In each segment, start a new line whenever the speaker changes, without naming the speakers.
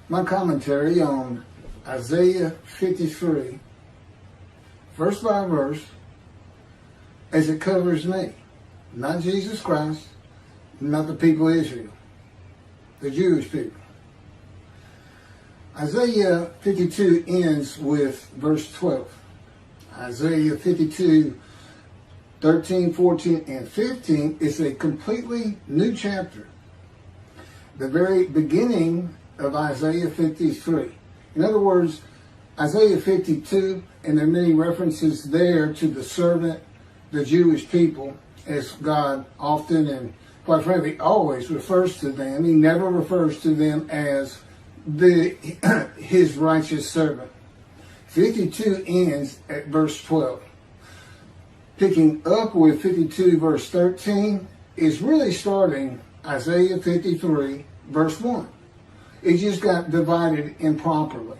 My commentary on Isaiah 53, verse by verse, as it covers me. Not Jesus Christ, not the people of Israel, the Jewish people. Isaiah 52 ends with verse 12. Isaiah 52, 13, 14, and 15 is a completely new chapter. The very beginning of Isaiah 53. In other words, Isaiah 52, and there are many references there to the servant, the Jewish people, as God often and quite frankly always refers to them. He never refers to them as his righteous servant. 52 ends at verse 12. Picking up with 52 verse 13 is really starting Isaiah 53 verse 1. It just got divided improperly.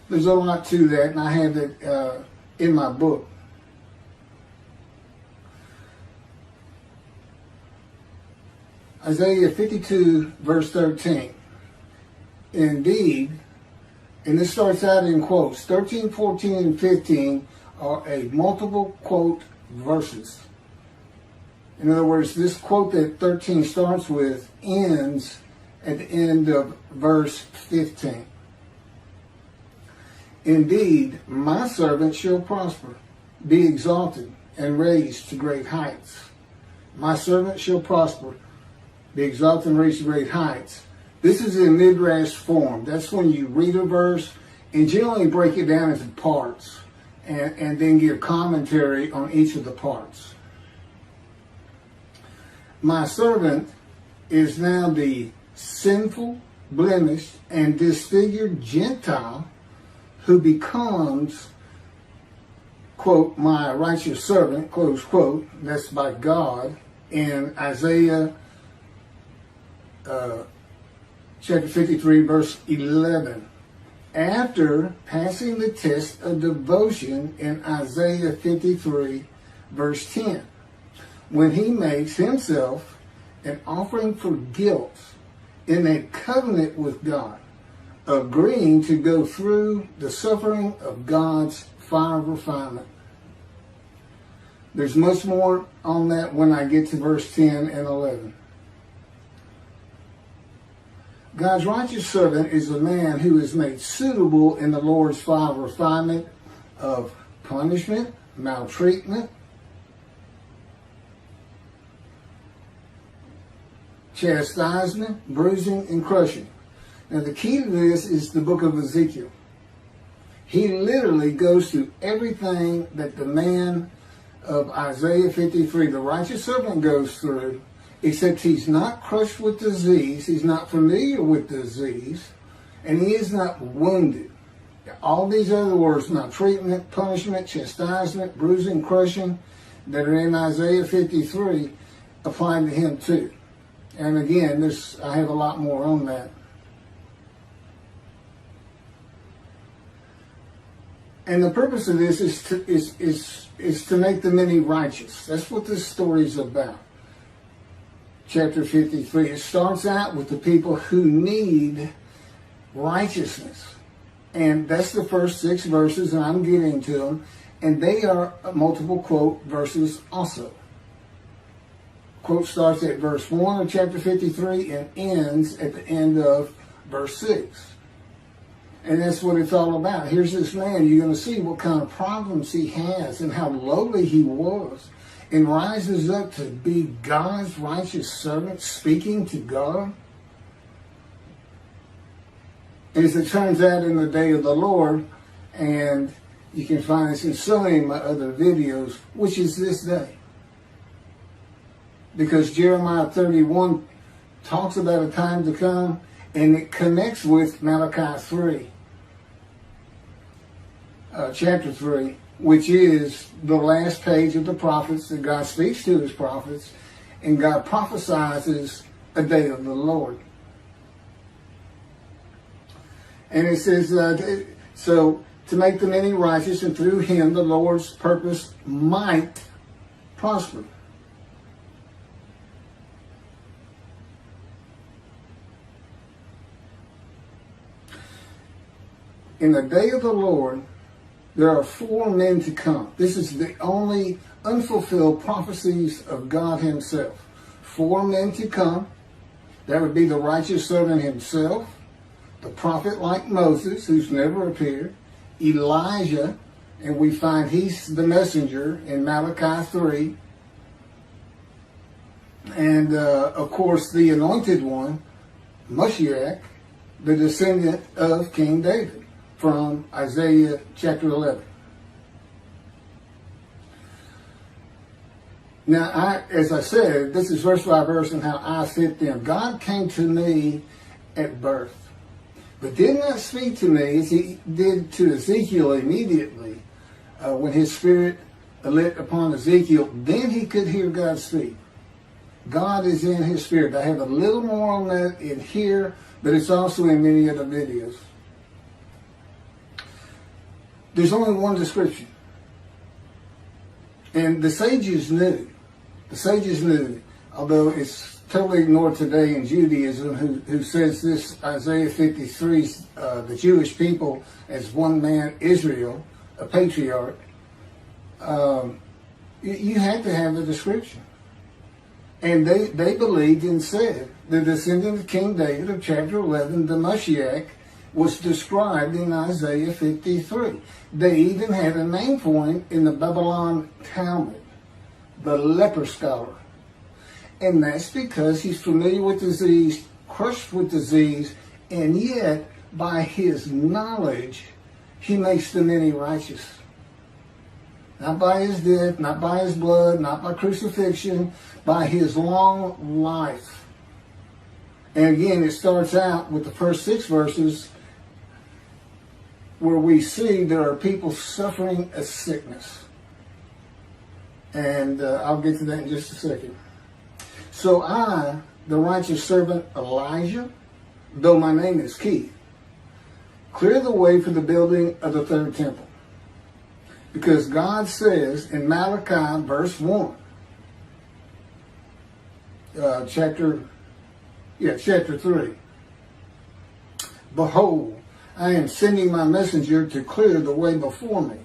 There's a lot to that, and I have it in my book. Isaiah 52 verse 13. Indeed, and this starts out in quotes, 13, 14, and 15 are a multiple quote verses. In other words, this quote that 13 starts with ends at the end of verse 15. Indeed, my servant shall prosper, be exalted, and raised to great heights. My servant shall prosper, be exalted, and raised to great heights. This is in midrash form. That's when you read a verse and generally break it down into parts and then give commentary on each of the parts. My servant is now the sinful, blemished, and disfigured Gentile who becomes, quote, my righteous servant, close quote. That's by God in Isaiah chapter 53, verse 11. After passing the test of devotion in Isaiah 53, verse 10, when he makes himself an offering for guilt in a covenant with God, agreeing to go through the suffering of God's fire of refinement. There's much more on that when I get to verse 10 and 11. God's righteous servant is a man who is made suitable in the Lord's fire of refinement of punishment, maltreatment, chastisement, bruising, and crushing. Now the key to this is the book of Ezekiel. He literally goes through everything that the man of Isaiah 53, the righteous servant, goes through, except he's not crushed with disease, he's not familiar with disease, and he is not wounded. All these other words, maltreatment, punishment, chastisement, bruising, crushing, that are in Isaiah 53, apply to him too. And again, I have a lot more on that. And the purpose of this is to make the many righteous. That's what this story is about. Chapter 53. It starts out with the people who need righteousness. And that's the first 6 verses, and I'm getting to them. And they are multiple quote verses also. Quote starts at verse 1 of chapter 53 and ends at the end of verse 6. And that's what it's all about. Here's this man. You're going to see what kind of problems he has and how lowly he was, and rises up to be God's righteous servant, speaking to God. As it turns out, in the day of the Lord, and you can find this in so many of my other videos, which is this day. Because Jeremiah 31 talks about a time to come, and it connects with Malachi 3, chapter 3, which is the last page of the prophets that God speaks to his prophets, and God prophesies a day of the Lord. And it says, so to make the many righteous, and through him the Lord's purpose might prosper. In the day of the Lord, there are 4 men to come. This is the only unfulfilled prophecies of God himself. 4 men to come. That would be the righteous servant himself, the prophet like Moses, who's never appeared, Elijah, and we find he's the messenger in Malachi 3, and of course the anointed one, Mashiach, the descendant of King David, from Isaiah chapter 11. Now, as I said, this is verse by verse and how I fit them. God came to me at birth, but did not speak to me as he did to Ezekiel immediately when his spirit lit upon Ezekiel. Then he could hear God speak. God is in his spirit. I have a little more on that in here, but it's also in many other videos. There's only one description. And the sages knew. The sages knew, although it's totally ignored today in Judaism, who says this Isaiah 53, the Jewish people as one man, Israel, a patriarch. You had to have a description. And they believed and said the descendant of King David of chapter 11, the Mashiach, was described in Isaiah 53. They even had a name for him in the Babylon Talmud, the leper scholar. And that's because he's familiar with disease, crushed with disease, and yet by his knowledge, he makes the many righteous. Not by his death, not by his blood, not by crucifixion, by his long life. And again, it starts out with the first 6 verses where we see there are people suffering a sickness. And I'll get to that in just a second. So I, the righteous servant Elijah, though my name is Keith, clear the way for the building of the 3rd temple. Because God says in Malachi verse 1, chapter 3, behold, I am sending my messenger to clear the way before me,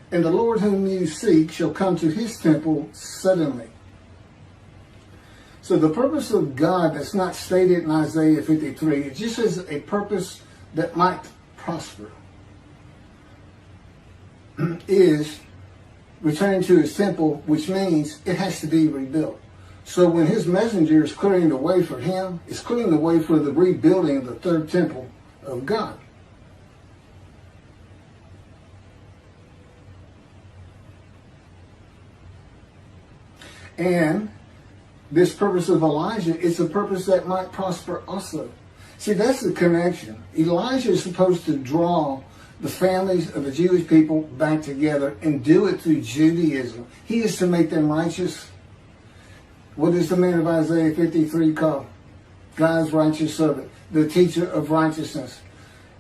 and the Lord whom you seek shall come to his temple suddenly. So the purpose of God that's not stated in Isaiah 53, it just is a purpose that might prosper, is returning to his temple, which means it has to be rebuilt. So when his messenger is clearing the way for him, it's clearing the way for the rebuilding of the 3rd temple of God. And this purpose of Elijah is a purpose that might prosper also. See, that's the connection. Elijah is supposed to draw the families of the Jewish people back together and do it through Judaism. He is to make them righteous. What is the man of Isaiah 53 called? God's righteous servant, the teacher of righteousness.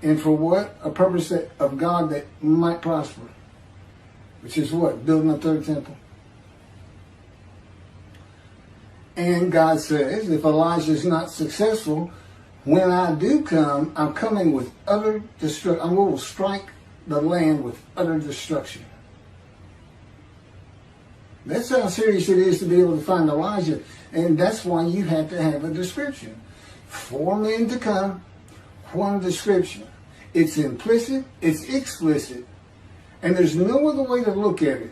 And for what? A purpose of God that might prosper. Which is what? Building a 3rd temple. And God says, if Elijah is not successful, when I do come, I'm coming with utter destruction. I will strike the land with utter destruction. That's how serious it is to be able to find Elijah. And that's why you have to have a description. 4 men to come, 1 description. It's implicit, it's explicit, and there's no other way to look at it.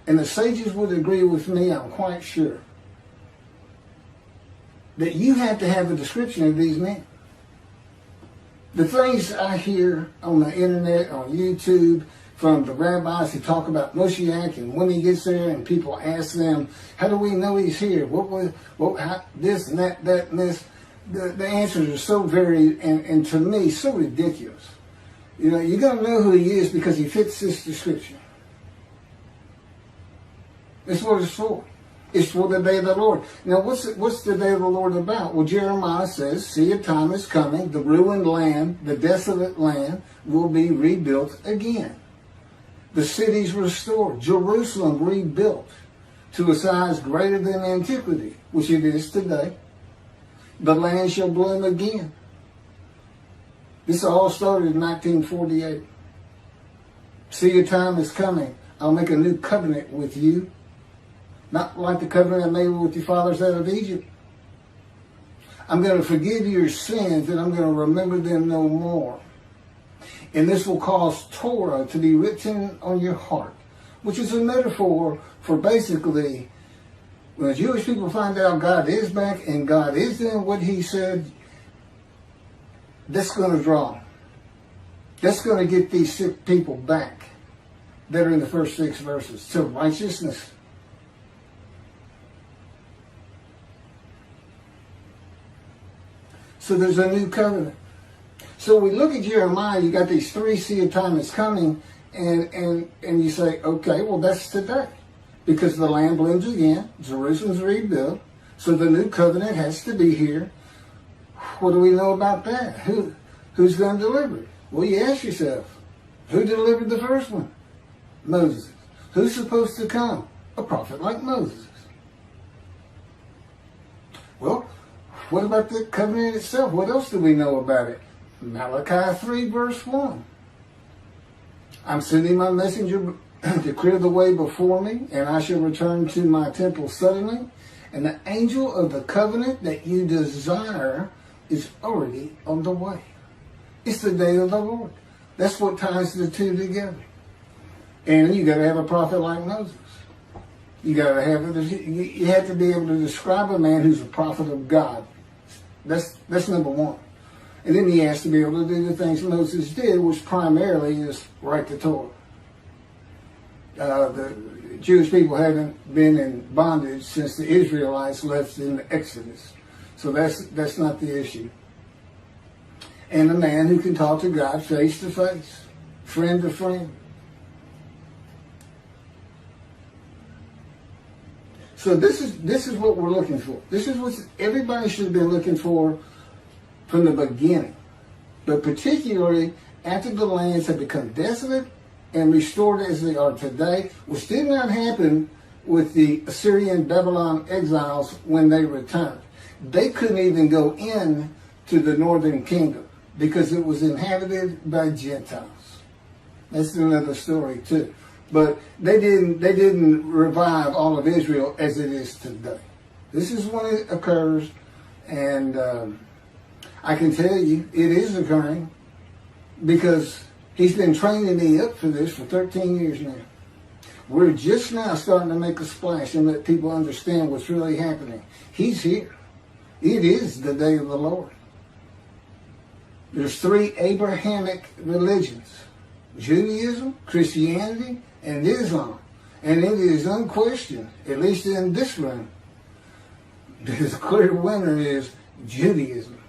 And the sages would agree with me, I'm quite sure, that you have to have a description of these men. The things I hear on the internet, on YouTube, from the rabbis who talk about Moshiach, and when he gets there and people ask them, how do we know he's here? This and that and this. The answers are so varied and to me so ridiculous. You know, you're going to know who he is because he fits this description. That's what it's for. It's for the day of the Lord. Now, what's the day of the Lord about? Well, Jeremiah says, see, a time is coming, the ruined land, the desolate land will be rebuilt again. The cities restored, Jerusalem rebuilt to a size greater than antiquity, which it is today. The land shall bloom again. This all started in 1948. See, your time is coming. I'll make a new covenant with you. Not like the covenant I made with your fathers out of Egypt. I'm going to forgive your sins and I'm going to remember them no more. And this will cause Torah to be written on your heart, which is a metaphor for basically when the Jewish people find out God is back and God is doing what he said, that's going to draw. That's going to get these sick people back that are in the first 6 verses to righteousness. So there's a new covenant. So we look at Jeremiah, you got these 3 see a time is coming, and you say, okay, well that's today. Because the land blooms again, Jerusalem's rebuilt, so the new covenant has to be here. What do we know about that? Who's going to deliver it? Well, you ask yourself, who delivered the first one? Moses. Who's supposed to come? A prophet like Moses. Well, what about the covenant itself? What else do we know about it? Malachi 3 verse 1. I'm sending my messenger to clear the way before me, and I shall return to my temple suddenly. And the angel of the covenant that you desire is already on the way. It's the day of the Lord. That's what ties the two together. And you got to have a prophet like Moses. You got to have you have to be able to describe a man who's a prophet of God. That's number one. And then he has to be able to do the things Moses did, which primarily is write the Torah. The Jewish people haven't been in bondage since the Israelites left in the Exodus. So that's not the issue. And a man who can talk to God face to face, friend to friend. So this is what we're looking for. This is what everybody should have been looking for from the beginning. But particularly after the lands have become desolate and restored as they are today, which did not happen with the Assyrian Babylon exiles when they returned. They couldn't even go in to the northern kingdom because it was inhabited by Gentiles. That's another story too. But they didn't revive all of Israel as it is today. This is when it occurs, and I can tell you it is occurring because he's been training me up for this for 13 years now. We're just now starting to make a splash and let people understand what's really happening. He's here. It is the day of the Lord. There's 3 Abrahamic religions: Judaism, Christianity, and Islam. And it is unquestioned, at least in this room, the clear winner is Judaism.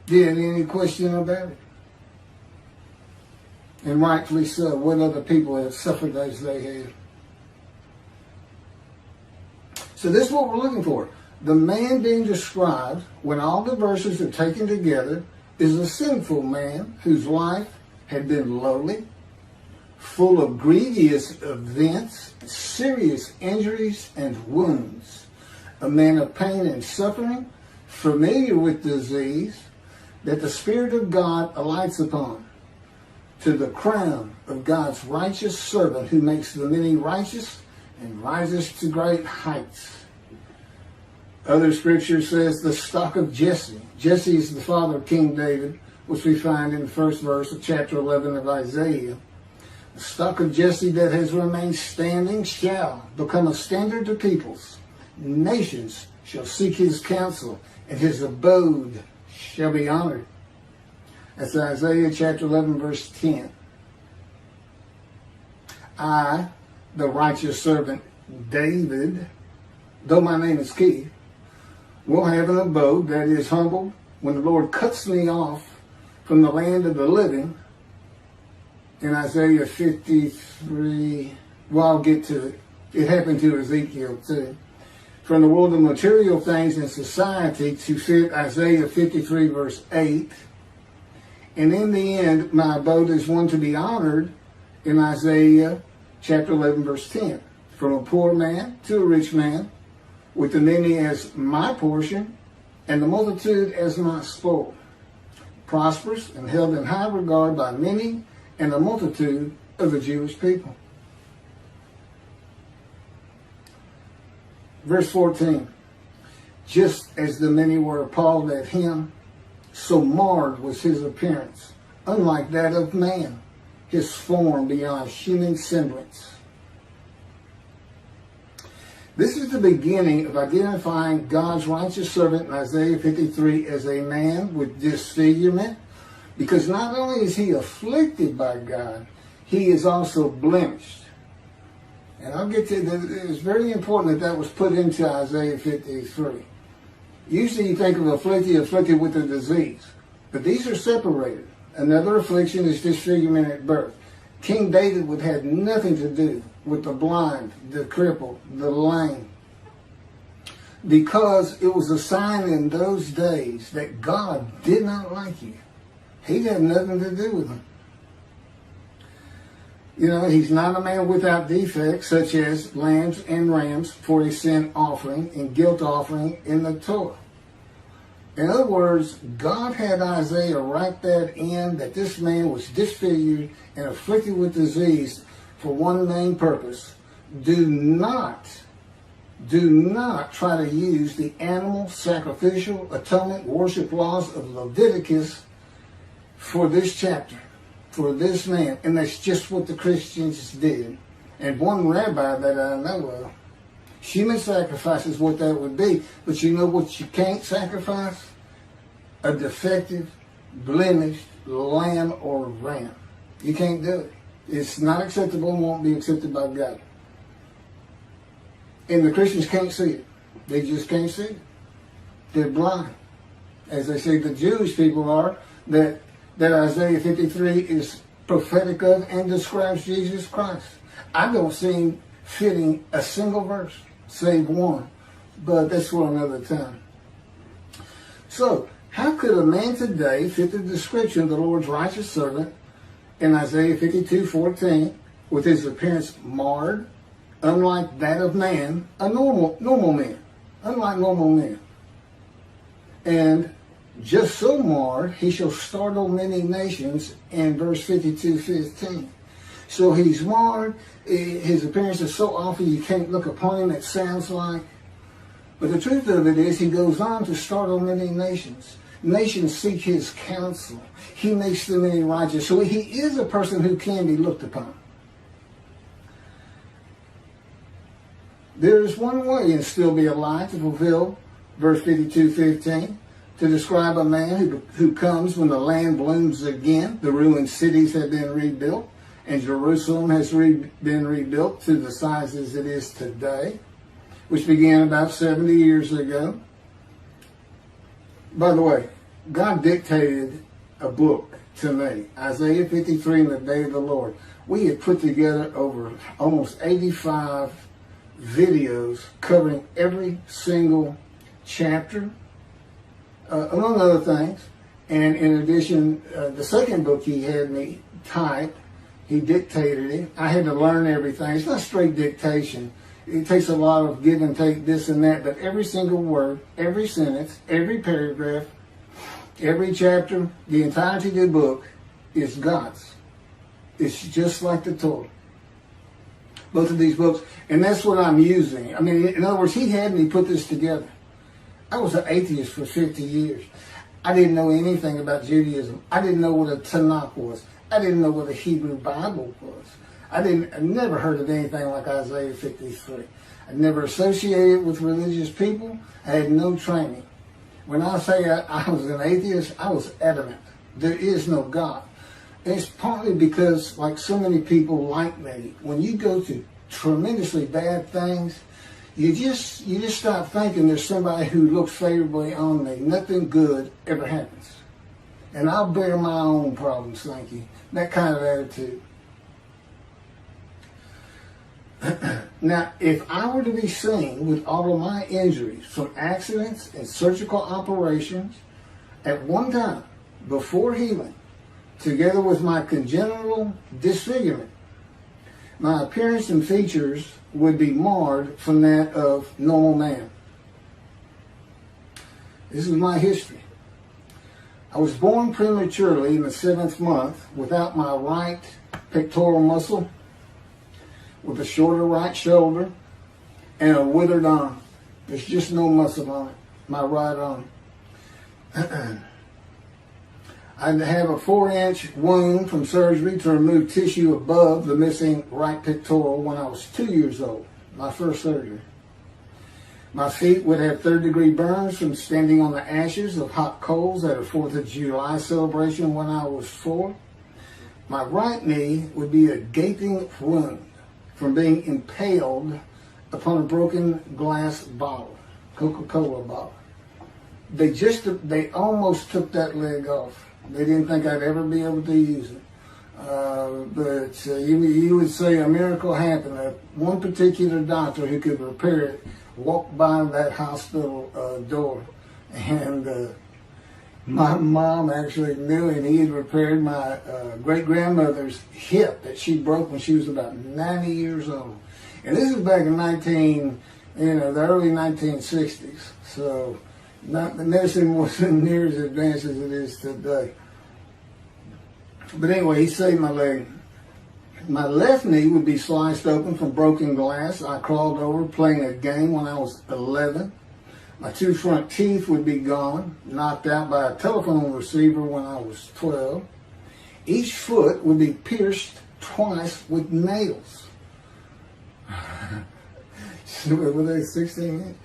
There ain't any question about it. And rightfully so. What other people have suffered as they have. So this is what we're looking for. The man being described, when all the verses are taken together, is a sinful man whose life had been lowly, full of grievous events, serious injuries and wounds, a man of pain and suffering, familiar with disease, that the Spirit of God alights upon, to the crown of God's righteous servant who makes the many righteous and rises to great heights. Other scripture says the stock of Jesse. Jesse is the father of King David, which we find in the first verse of chapter 11 of Isaiah. The stock of Jesse that has remained standing shall become a standard to peoples. Nations shall seek his counsel, and his abode shall be honored. That's Isaiah chapter 11, verse 10. I, the righteous servant David, though my name is Keith, will have an abode that is humble when the Lord cuts me off from the land of the living. In Isaiah 53, well, I'll get to it. It happened to Ezekiel too. From the world of material things in society to fit Isaiah 53 verse 8. And in the end, my abode is one to be honored in Isaiah chapter 11 verse 10. From a poor man to a rich man, with the many as my portion, and the multitude as my spoil. Prosperous and held in high regard by many, and the multitude of the Jewish people. Verse 14, just as the many were appalled at him, so marred was his appearance, unlike that of man, his form beyond human semblance. This is the beginning of identifying God's righteous servant in Isaiah 53 as a man with disfigurement, because not only is he afflicted by God, he is also blemished. And I'll get to that. It's very important that was put into Isaiah 53. Usually you think of afflicted with a disease, but these are separated. Another affliction is disfigurement at birth. King David would have nothing to do with the blind, the crippled, the lame, because it was a sign in those days that God did not like you. He had nothing to do with them. You know, he's not a man without defects, such as lambs and rams for a sin offering and guilt offering in the Torah. In other words, God had Isaiah write that in, that this man was disfigured and afflicted with disease for one main purpose. Do not try to use the animal sacrificial atonement worship laws of Leviticus for this chapter, for this man. And that's just what the Christians did. And one rabbi that I know of, human sacrifice is what that would be. But you know what you can't sacrifice? A defective, blemished lamb or ram. You can't do it. It's not acceptable and won't be accepted by God. And the Christians can't see it. They just can't see it. They're blind. As they say the Jewish people are, that Isaiah 53 is prophetic of and describes Jesus Christ. I don't see him fitting a single verse, save one. But that's for another time. So, how could a man today fit the description of the Lord's righteous servant in Isaiah 52:14 with his appearance marred, unlike that of man, a normal man, unlike normal men? And just so marred, he shall startle many nations in verse 52:15. So he's marred, his appearance is so awful you can't look upon him, it sounds like. But the truth of it is, he goes on to startle many nations. Nations seek his counsel. He makes them many righteous. So he is a person who can be looked upon. There is one way and still be alive to fulfill verse 52:15, to describe a man who comes when the land blooms again, the ruined cities have been rebuilt, and Jerusalem has been rebuilt to the size as it is today, which began about 70 years ago. By the way, God dictated a book to me, Isaiah 53 in the day of the Lord. We had put together over almost 85 videos covering every single chapter, among other things. And in addition, the second book he had me type, he dictated it. I had to learn everything. It's not straight dictation. It takes a lot of give and take, this and that, but every single word, every sentence, every paragraph, every chapter, the entirety of the book is God's. It's just like the Torah. Both of these books, and that's what I'm using. I mean, in other words, he had me put this together. I was an atheist for 50 years. I didn't know anything about Judaism. I didn't know what a Tanakh was. I didn't know what a Hebrew Bible was. I never heard of anything like Isaiah 53. I never associated with religious people. I had no training. When I say I was an atheist, I was adamant. There is no God. And it's partly because, like so many people like me, when you go through tremendously bad things, you just stop thinking there's somebody who looks favorably on me. Nothing good ever happens. And I'll bear my own problems, thank you. That kind of attitude. Now, if I were to be seen with all of my injuries from accidents and surgical operations at one time before healing, together with my congenital disfigurement, my appearance and features would be marred from that of normal man. This is my history. I was born prematurely in the 7th month without my right pectoral muscle with a shorter right shoulder and a withered arm. There's just no muscle on it, my right arm. I have a 4-inch wound from surgery to remove tissue above the missing right pectoral when I was 2 years old, my first surgery. My feet would have third-degree burns from standing on the ashes of hot coals at a 4th of July celebration when I was 4. My right knee would be a gaping wound from being impaled upon a broken glass bottle, Coca-Cola bottle. They almost took that leg off. They didn't think I'd ever be able to use it. But you would say a miracle happened. One particular doctor who could repair it walked by that hospital door, and my mom actually knew him. He had repaired my great-grandmother's hip that she broke when she was about 90 years old. And this is back in the early 1960s. So the medicine wasn't near as advanced as it is today. But anyway, he saved my leg. My left knee would be sliced open from broken glass. I crawled over playing a game when I was 11. My 2 front teeth would be gone, knocked out by a telephone receiver when I was 12. Each foot would be pierced twice with nails. Were they 16 inches?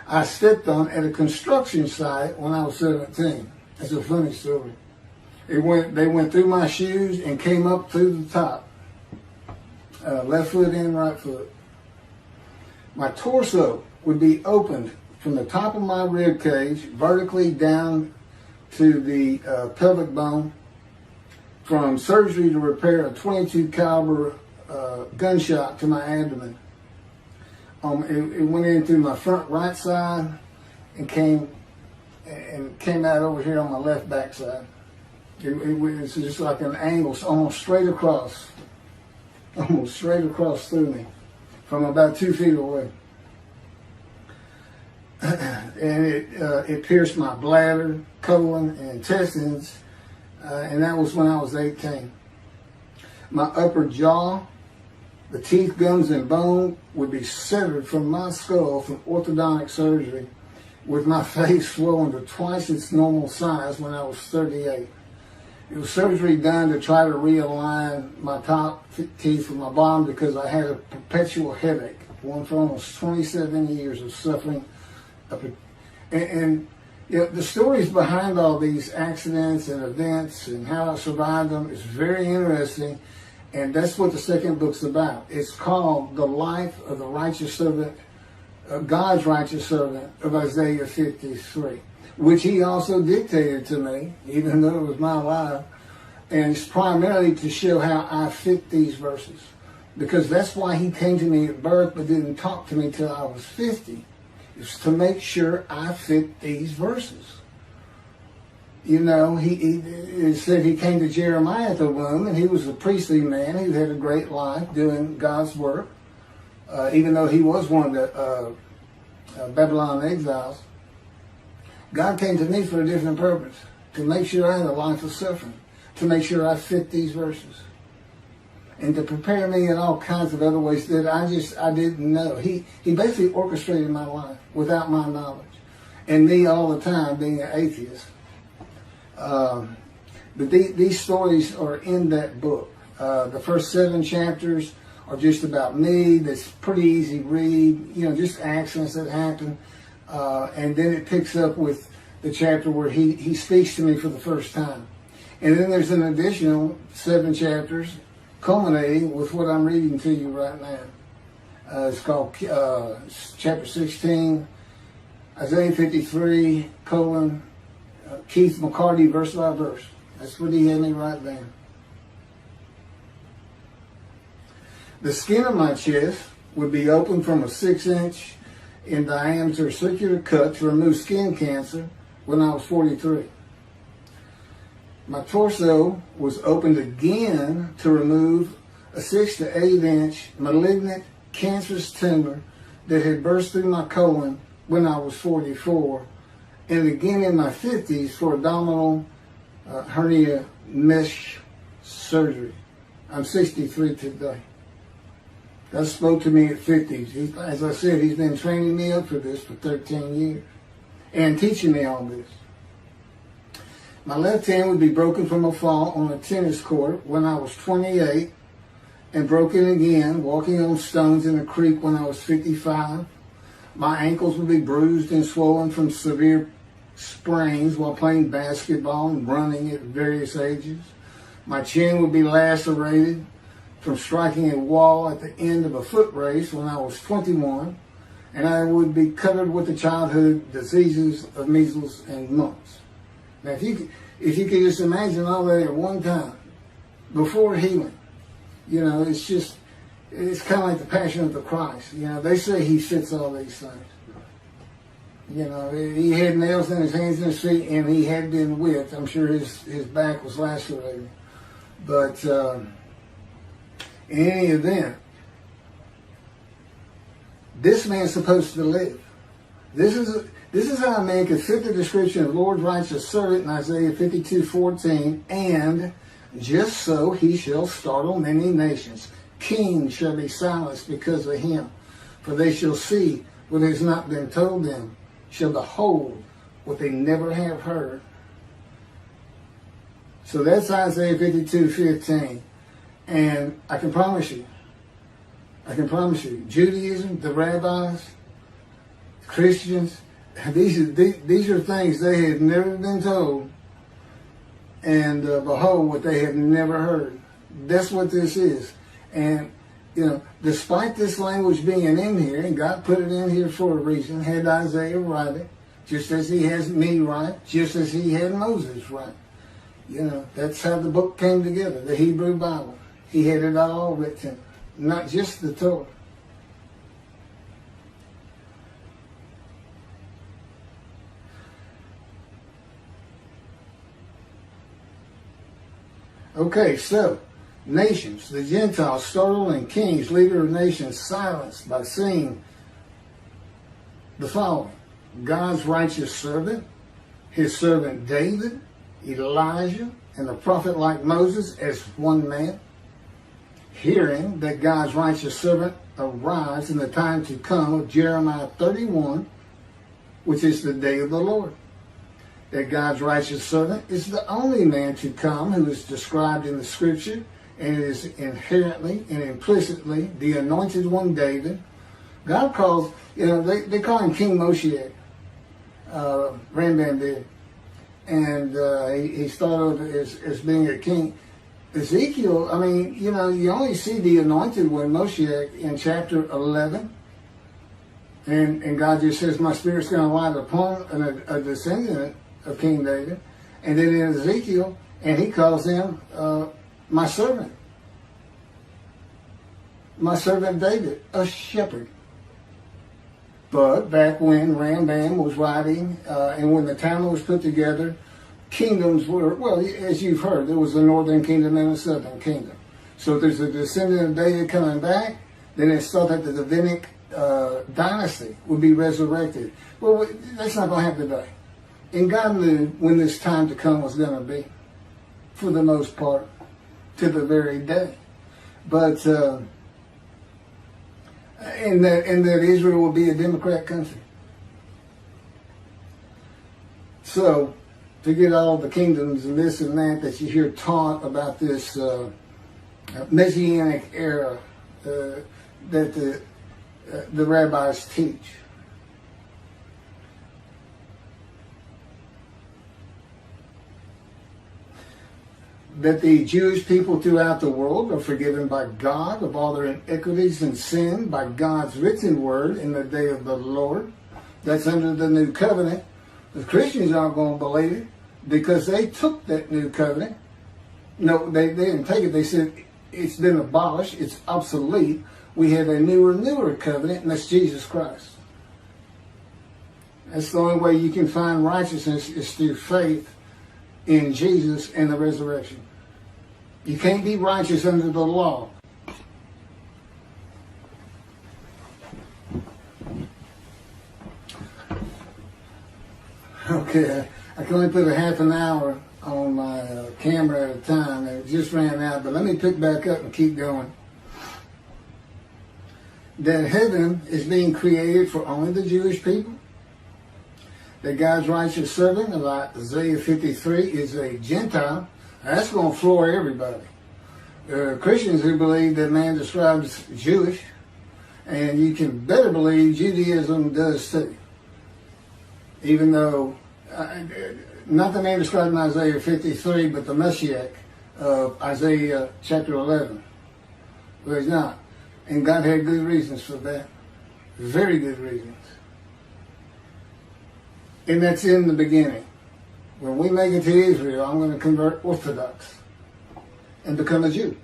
I stepped on at a construction site when I was 17. That's a funny story. They went through my shoes and came up through the top. Left foot and right foot. My torso would be opened from the top of my rib cage vertically down to the pelvic bone from surgery to repair a .22 caliber gunshot to my abdomen. It went in through my front right side and came out over here on my left back side. It was just like an angle, almost straight across through me from about 2 feet away. And it pierced my bladder, colon, and intestines, and that was when I was 18. My upper jaw, the teeth, gums, and bone would be severed from my skull from orthodontic surgery, with my face swollen to twice its normal size when I was 38. It was surgery done to try to realign my top teeth with my bottom because I had a perpetual headache, one for almost 27 years of suffering. And the stories behind all these accidents and events and how I survived them is very interesting, and that's what the second book's about. It's called The Life of the Righteous Servant, God's Righteous Servant of Isaiah 53. Which he also dictated to me, even though it was my life. And it's primarily to show how I fit these verses. Because that's why he came to me at birth but didn't talk to me till I was 50. It's to make sure I fit these verses. He said he came to Jeremiah at the womb, and he was a priestly man who had a great life doing God's work, even though he was one of the Babylon exiles. God came to me for a different purpose, to make sure I had a life of suffering, to make sure I fit these verses, and to prepare me in all kinds of other ways that I didn't know. He basically orchestrated my life without my knowledge, and me all the time being an atheist. But these stories are in that book. The first 7 chapters are just about me. That's pretty easy read, just accidents that happen. And then it picks up with the chapter where he speaks to me for the first time. And then there's an additional 7 chapters culminating with what I'm reading to you right now. It's called chapter 16, Isaiah 53, Keith McCarty, verse by verse. That's what he had me write down. The skin of my chest would be opened from a 6-inch in diameter circular cut to remove skin cancer when I was 43. My torso was opened again to remove a 6 to 8 inch malignant cancerous tumor that had burst through my colon when I was 44, and again in my 50s for abdominal hernia mesh surgery. I'm 63 today. God spoke to me at 50. As I said, he's been training me up for this for 13 years and teaching me all this. My left hand would be broken from a fall on a tennis court when I was 28 and broken again walking on stones in a creek when I was 55. My ankles would be bruised and swollen from severe sprains while playing basketball and running at various ages. My chin would be lacerated from striking a wall at the end of a foot race when I was 21, and I would be covered with the childhood diseases of measles and mumps. Now, if you could just imagine all that at one time, before healing, it's kind of like the Passion of the Christ. They say he fits all these things. He had nails in his hands and his feet, and he had been whipped. I'm sure his back was lacerated. But in any event, this man's supposed to live. This is how a man could fit the description of Lord's righteous servant in Isaiah 52:14, and just so he shall startle many nations. Kings shall be silenced because of him, for they shall see what has not been told them, shall behold what they never have heard. So that's Isaiah 52:15. And I can promise you, Judaism, the rabbis, Christians, these are things they had never been told, and behold what they have never heard. That's what this is. And, despite this language being in here, and God put it in here for a reason, had Isaiah write it, just as he has me write, just as he had Moses write. That's how the book came together, the Hebrew Bible. He had it all written, not just the Torah. Okay, so, nations, the Gentiles, startled, and kings, leader of nations, silenced by seeing the following. God's righteous servant, his servant David, Elijah, and the prophet like Moses as one man, hearing that God's righteous servant arrives in the time to come of Jeremiah 31, which is the day of the Lord. That God's righteous servant is the only man to come who is described in the scripture, and is inherently and implicitly the anointed one, David. God calls, they call him King Moshiach. Rambam did. And he's thought of as being a king. Ezekiel, you only see the anointed one, Moshiach, in chapter 11. And God just says, my spirit's going to light upon a descendant of King David. And then in Ezekiel, and he calls him my servant David, a shepherd. But back when Rambam was writing, and when the Talmud was put together, kingdoms were, well, as you've heard, there was a northern kingdom and a southern kingdom. So if there's a descendant of David coming back, then it's thought that the Davidic dynasty would be resurrected. Well, that's not going to happen today. And God knew when this time to come was going to be, for the most part, to the very day. But, and that Israel will be a democrat country. So, forget all the kingdoms and this and that you hear taught about this Messianic era that the rabbis teach. That the Jewish people throughout the world are forgiven by God of all their iniquities and sin by God's written word in the day of the Lord. That's under the new covenant. The Christians aren't going to believe it because they took that new covenant. No, they didn't take it. They said it's been abolished. It's obsolete. We have a newer covenant, and that's Jesus Christ. That's the only way you can find righteousness is through faith in Jesus and the resurrection. You can't be righteous under the law. Okay, I can only put a half an hour on my camera at a time. And just ran out, but let me pick back up and keep going. That heaven is being created for only the Jewish people. That God's righteous servant, like Isaiah 53, is a Gentile. That's going to floor everybody. Christians who believe that man describes Jewish, and you can better believe Judaism does too. Even though, not the man described in Isaiah 53, but the Messiah of Isaiah chapter 11. Well, he's not. And God had good reasons for that. Very good reasons. And that's in the beginning. When we make it to Israel, I'm going to convert Orthodox and become a Jew.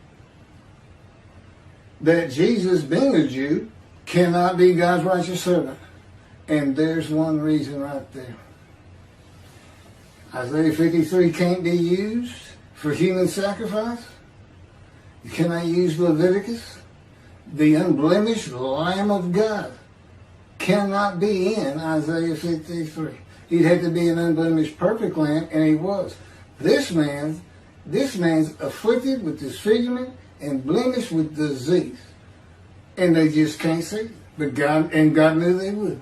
That Jesus, being a Jew, cannot be God's righteous servant. And there's one reason right there. Isaiah 53 can't be used for human sacrifice. You cannot use Leviticus. The unblemished Lamb of God cannot be in Isaiah 53. He'd have to be an unblemished perfect lamb, and he was. This man's afflicted with disfigurement and blemished with disease. And they just can't see it. But God knew they would.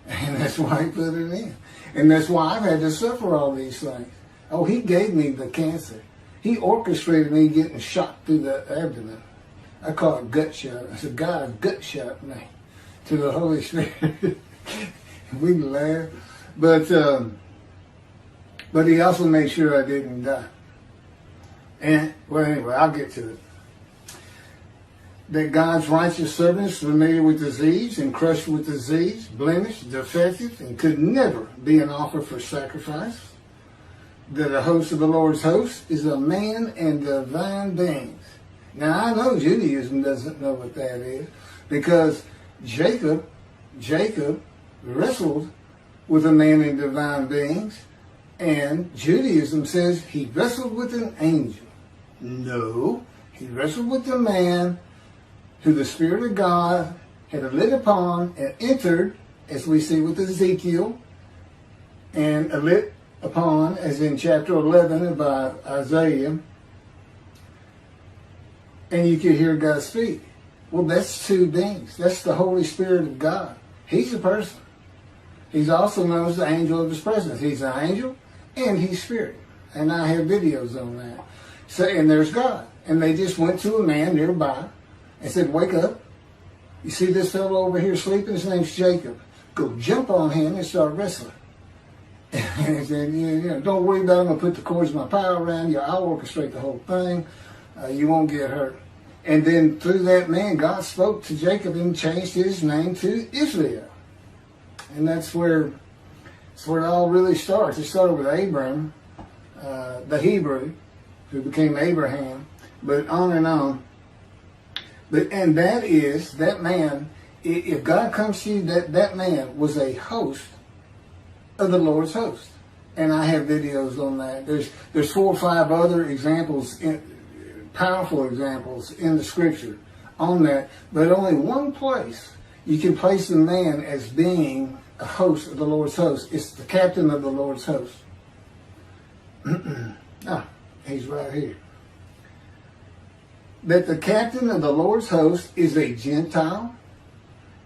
And that's why he put it in. And that's why I've had to suffer all these things. Oh, he gave me the cancer. He orchestrated me getting shot through the abdomen. I call it gut shot. It's a God of gut shot me to the Holy Spirit. We laugh. But he also made sure I didn't die. And, well, anyway, I'll get to it. That God's righteous servant is familiar with disease and crushed with disease, blemished, defective, and could never be an offer for sacrifice. That a host of the Lord's host is a man and divine beings. Now, I know Judaism doesn't know what that is, because Jacob wrestled with a man and divine beings, and Judaism says he wrestled with an angel. No, he wrestled with a man who the Spirit of God had lit upon and entered, as we see with Ezekiel, and lit upon, as in chapter 11 of Isaiah, and you could hear God speak. Well, that's two beings. That's the Holy Spirit of God. He's a person. He's also known as the angel of his presence. He's an angel and he's spirit. And I have videos on that. So, and there's God. And they just went to a man nearby and said, wake up. You see this fellow over here sleeping? His name's Jacob. Go jump on him and start wrestling. And he said, don't worry about it. I'm going to put the cords of my power around you. I'll orchestrate the whole thing. You won't get hurt. And then through that man, God spoke to Jacob and changed his name to Israel. And that's where it all really starts. It started with Abram, the Hebrew, who became Abraham, but on and on. And that man, if God comes to you, that man was a host of the Lord's host. And I have videos on that. There's 4 or 5 other examples, powerful examples in the scripture on that, but only one place you can place a man as being a host of the Lord's host. It's the captain of the Lord's host. He's right here. That the captain of the Lord's host is a Gentile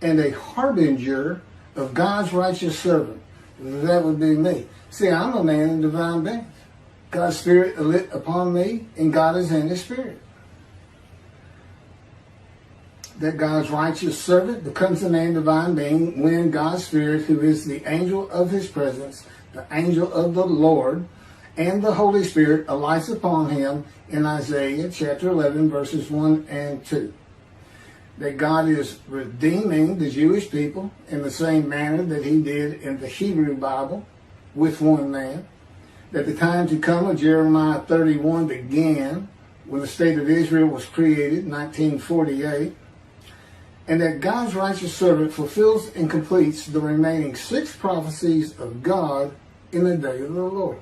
and a harbinger of God's righteous servant. That would be me. See, I'm a man in divine beings. God's Spirit lit upon me, and God is in His Spirit. That God's righteous servant becomes a man divine being when God's Spirit, who is the angel of His presence, the angel of the Lord, and the Holy Spirit alights upon him in Isaiah chapter 11, verses 1 and 2. That God is redeeming the Jewish people in the same manner that He did in the Hebrew Bible with one man. That the time to come of Jeremiah 31 began when the state of Israel was created in 1948. And that God's righteous servant fulfills and completes the remaining 6 prophecies of God in the day of the Lord.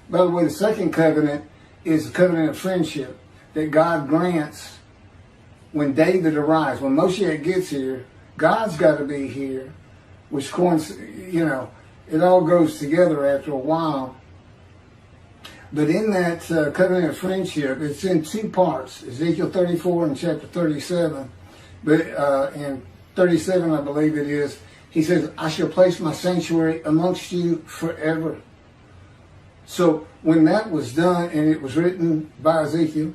By the way, the second covenant is the covenant of friendship that God grants when David arrives. When Moshe gets here, God's got to be here, which, it all goes together after a while. But in that covenant of friendship, it's in two parts. Ezekiel 34 and chapter 37. But in 37, I believe it is, he says, I shall place my sanctuary amongst you forever. So when that was done, and it was written by Ezekiel,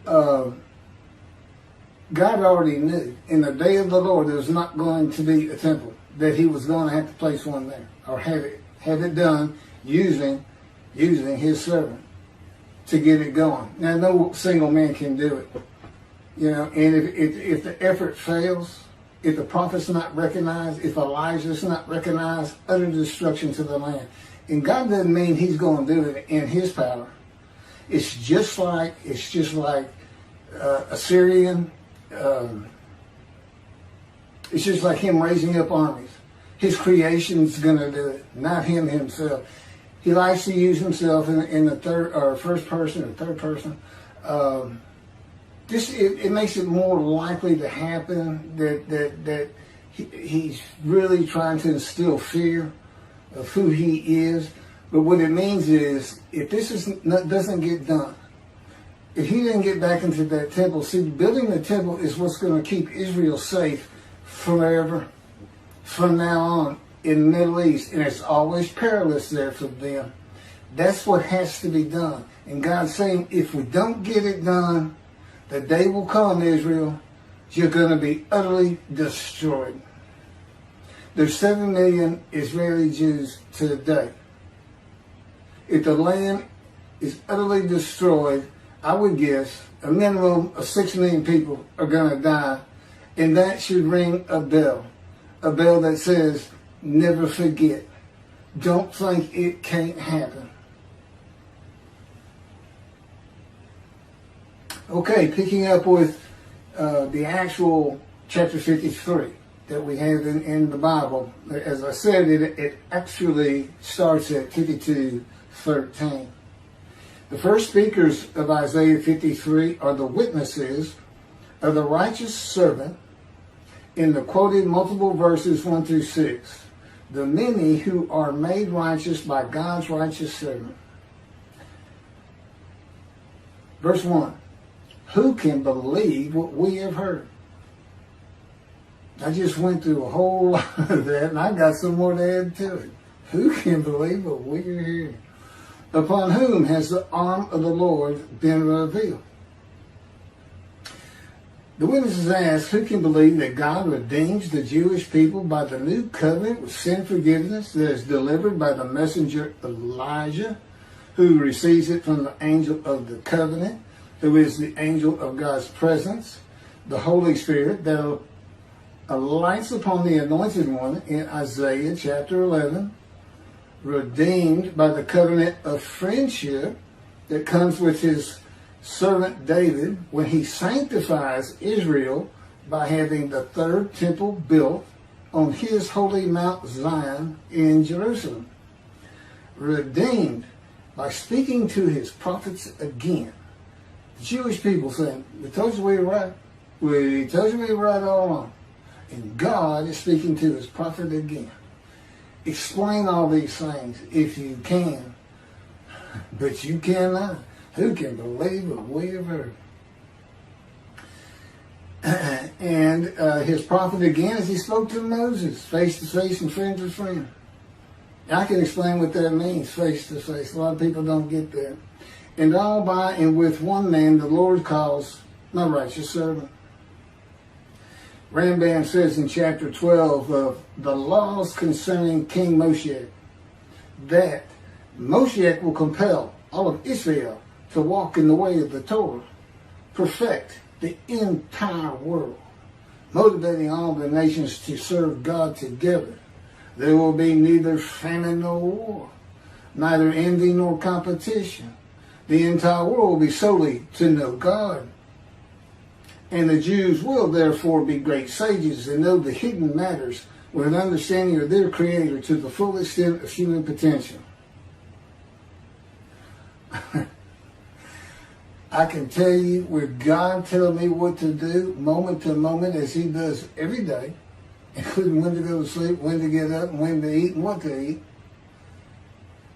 God already knew in the day of the Lord there was not going to be a temple, that he was going to have to place one there, or have it done using his servant to get it going. Now, no single man can do it. You know, and if the effort fails, if the prophet's not recognized, if Elijah's not recognized, utter destruction to the land. And God doesn't mean he's going to do it in his power. It's just like Assyrian. It's just like him raising up armies. His creation's going to do it, not him himself. He likes to use himself in the third or first person or third person. It makes it more likely to happen that he's really trying to instill fear of who he is. But what it means is, if this doesn't get done, if he didn't get back into that temple, see, building the temple is what's going to keep Israel safe forever, from now on, in the Middle East. And it's always perilous there for them. That's what has to be done. And God's saying, if we don't get it done, the day will come, Israel, you're going to be utterly destroyed. There's 7 million Israeli Jews today. If the land is utterly destroyed, I would guess a minimum of 6 million people are going to die. And that should ring a bell that says, never forget. Don't think it can't happen. Okay, picking up with the actual chapter 53 that we have in the Bible. As I said, it actually starts at 52:13. The first speakers of Isaiah 53 are the witnesses of the righteous servant in the quoted multiple verses 1 through 6. The many who are made righteous by God's righteous servant. Verse 1. Who can believe what we have heard? I just went through a whole lot of that, and I got some more to add to it. Who can believe what we are hearing? Upon whom has the arm of the Lord been revealed? The witnesses ask, who can believe that God redeems the Jewish people by the new covenant with sin forgiveness that is delivered by the messenger Elijah, who receives it from the angel of the covenant, who is the angel of God's presence, the Holy Spirit that alights upon the anointed one in Isaiah chapter 11, redeemed by the covenant of friendship that comes with his servant David when he sanctifies Israel by having the third temple built on his holy Mount Zion in Jerusalem. Redeemed by speaking to his prophets again. The Jewish people saying, we told you we were right. We told you we were right all along. And God is speaking to his prophet again. Explain all these things if you can. But you cannot. Who can believe what we have heard? And his prophet again, as he spoke to Moses, face to face and friend to friend. I can explain what that means, face to face. A lot of people don't get that. And all by and with one name the Lord calls my righteous servant. Rambam says in chapter 12 of the laws concerning King Moshe that Moshe will compel all of Israel to walk in the way of the Torah, perfect the entire world, motivating all the nations to serve God together. There will be neither famine nor war, neither envy nor competition. The entire world will be solely to know God. And the Jews will therefore be great sages and know the hidden matters with an understanding of their Creator to the full extent of human potential. I can tell you, with God telling me what to do moment to moment as he does every day, including when to go to sleep, when to get up, and when to eat, and what to eat,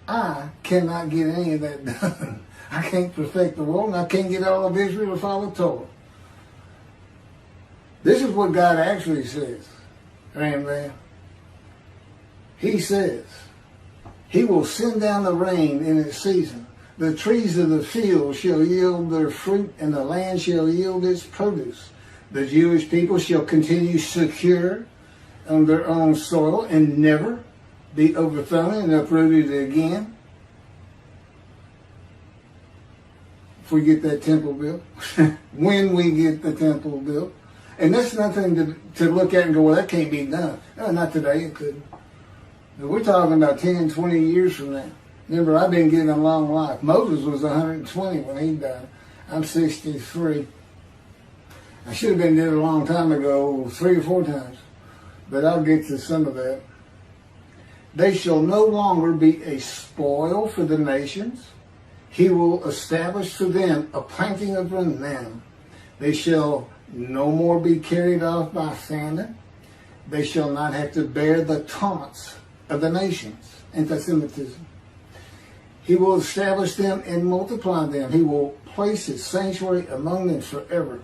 I cannot get any of that done. I can't perfect the world, and I can't get all of Israel to follow Torah. This is what God actually says, Amen. He says, He will send down the rain in its season. The trees of the field shall yield their fruit, and the land shall yield its produce. The Jewish people shall continue secure on their own soil and never be overthrown and uprooted again. If we get that temple built, when we get the temple built. And that's nothing to look at and go, well, that can't be done. No, not today, it couldn't. But we're talking about 10, 20 years from now. Remember, I've been given a long life. Moses was 120 when he died. I'm 63. I should have been dead a long time ago, 3 or 4 times. But I'll get to some of that. They shall no longer be a spoil for the nations. He will establish for them a planting of renown. They shall no more be carried off by famine. They shall not have to bear the taunts of the nations. Anti-Semitism. He will establish them and multiply them. He will place his sanctuary among them forever.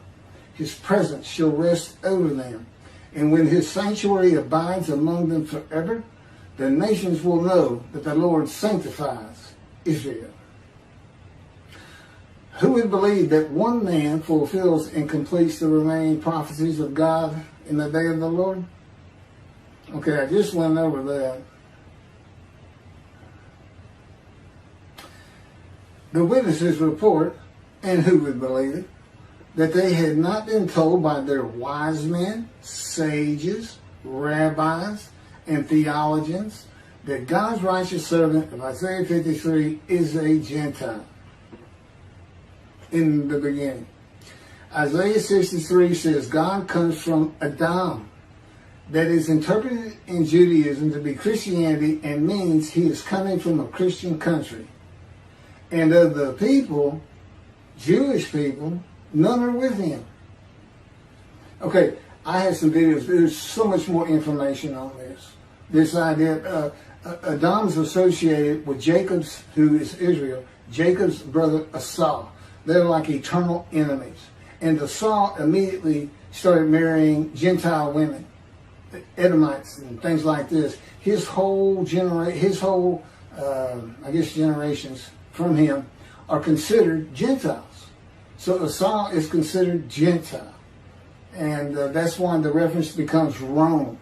His presence shall rest over them. And when his sanctuary abides among them forever, the nations will know that the Lord sanctifies Israel. Who would believe that one man fulfills and completes the remaining prophecies of God in the day of the Lord? Okay, I just went over that. The witnesses report, and who would believe it, that they had not been told by their wise men, sages, rabbis, and theologians that God's righteous servant of Isaiah 53 is a Gentile. In the beginning, Isaiah 63 says God comes from Adam. That is interpreted in Judaism to be Christianity and means he is coming from a Christian country. And of the people, Jewish people, none are with him. Okay, I have some videos. There's so much more information on this. This idea, Adam's associated with Jacob's, who is Israel, Jacob's brother Esau. They're like eternal enemies. And Esau immediately started marrying Gentile women, Edomites and things like this. His whole generations from him are considered Gentiles. So Esau is considered Gentile. And that's why the reference becomes Rome,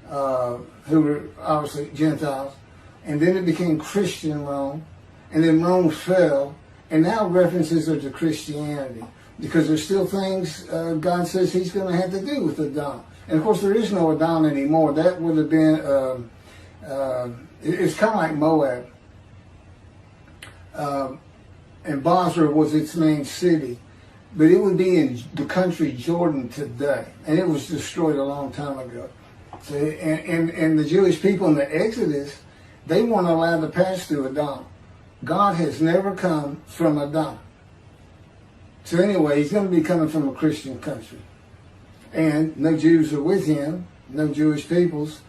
who were obviously Gentiles. And then it became Christian Rome. And then Rome fell. And now references are to Christianity. Because there's still things God says he's going to have to do with Adam. And of course there is no Adam anymore. That would have been, it's kind of like Moab. And Basra was its main city. But it would be in the country Jordan today. And it was destroyed a long time ago. So, and the Jewish people in the Exodus, they weren't allowed to pass through Adam. God has never come from Adam. So anyway, he's going to be coming from a Christian country. And no Jews are with him, no Jewish peoples.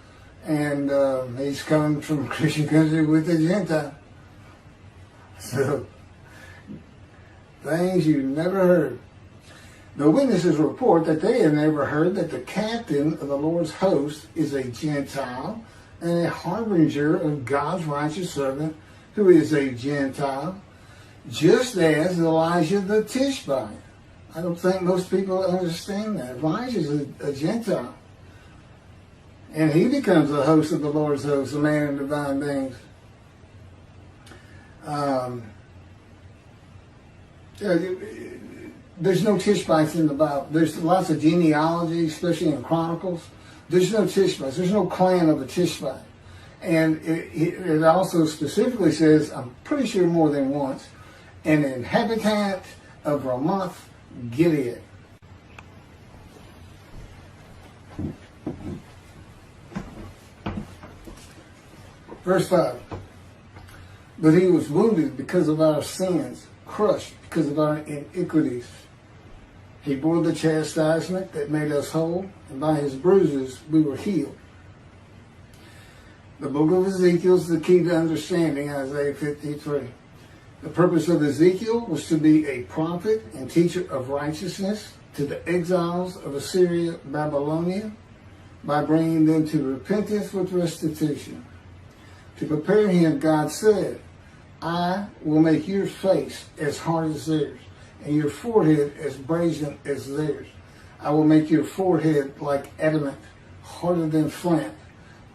And he's coming from a Christian country with a Gentile. So, things you never heard. The witnesses report that they have never heard that the captain of the Lord's host is a Gentile and a harbinger of God's righteous servant who is a Gentile, just as Elijah the Tishbite. I don't think most people understand that. Elijah is a Gentile. And he becomes the host of the Lord's host, a man in divine things. There's no Tishbites in the Bible. There's lots of genealogy, especially in Chronicles. There's no Tishbites. There's no clan of a Tishbite. And it also specifically says, I'm pretty sure more than once, an inhabitant of Ramoth Gilead. Verse 5. But he was wounded because of our sins, crushed because of our iniquities. He bore the chastisement that made us whole, and by his bruises we were healed. The book of Ezekiel is the key to understanding Isaiah 53. The purpose of Ezekiel was to be a prophet and teacher of righteousness to the exiles of Assyria, Babylonia, by bringing them to repentance with restitution. To prepare him, God said, I will make your face as hard as theirs, and your forehead as brazen as theirs. I will make your forehead like adamant, harder than flint.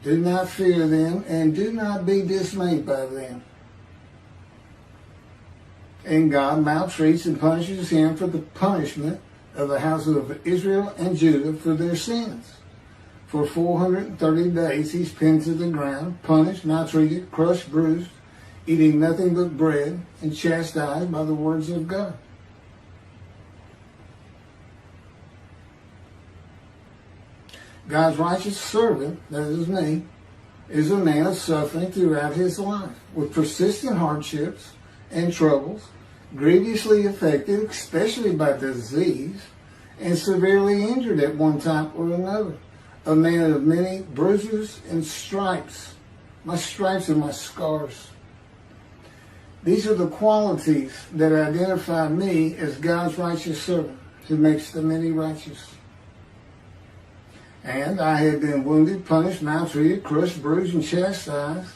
Do not fear them, and do not be dismayed by them. And God maltreats and punishes him for the punishment of the house of Israel and Judah for their sins. For 430 days he's pinned to the ground, punished, maltreated, crushed, bruised, eating nothing but bread, and chastised by the words of God. God's righteous servant, that is me, is a man of suffering throughout his life, with persistent hardships and troubles, grievously affected, especially by disease, and severely injured at one time or another. A man of many bruises and stripes. My stripes are my scars. These are the qualities that identify me as God's righteous servant, who makes the many righteous. And I had been wounded, punished, maltreated, crushed, bruised, and chastised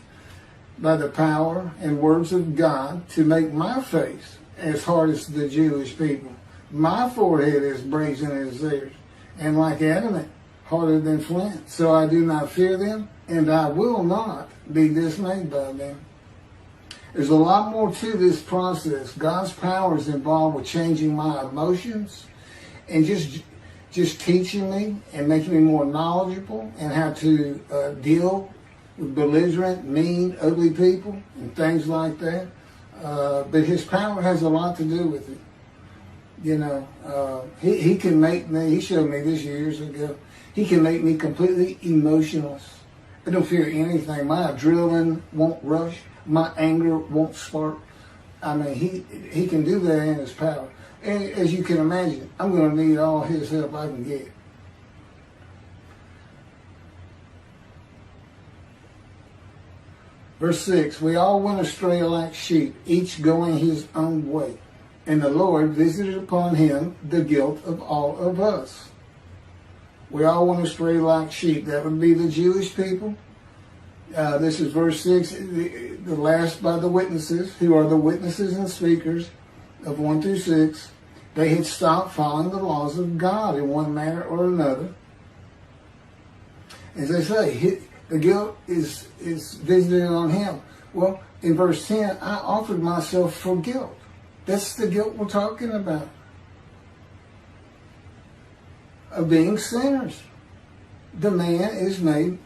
by the power and words of God to make my face as hard as the Jewish people, my forehead as brazen as theirs, and like adamant, harder than flint. So I do not fear them, and I will not be dismayed by them. There's a lot more to this process. God's power is involved with changing my emotions and just teaching me and making me more knowledgeable and how to deal with belligerent, mean, ugly people and things like that. But his power has a lot to do with it. You know, he can make me, he showed me this years ago, he can make me completely emotionless. I don't fear anything. My adrenaline won't rush. My anger won't spark. I mean, he can do that in his power. And as you can imagine, I'm going to need all his help I can get. Verse 6, we all went astray like sheep, each going his own way. And the Lord visited upon him the guilt of all of us. We all went astray like sheep. That would be the Jewish people. This is verse 6, the last by the witnesses, who are the witnesses and speakers of 1 through 6. They had stopped following the laws of God in one manner or another. As they say, the guilt is visited on him. Well, in verse 10, I offered myself for guilt. That's the guilt we're talking about. Of being sinners. The man is made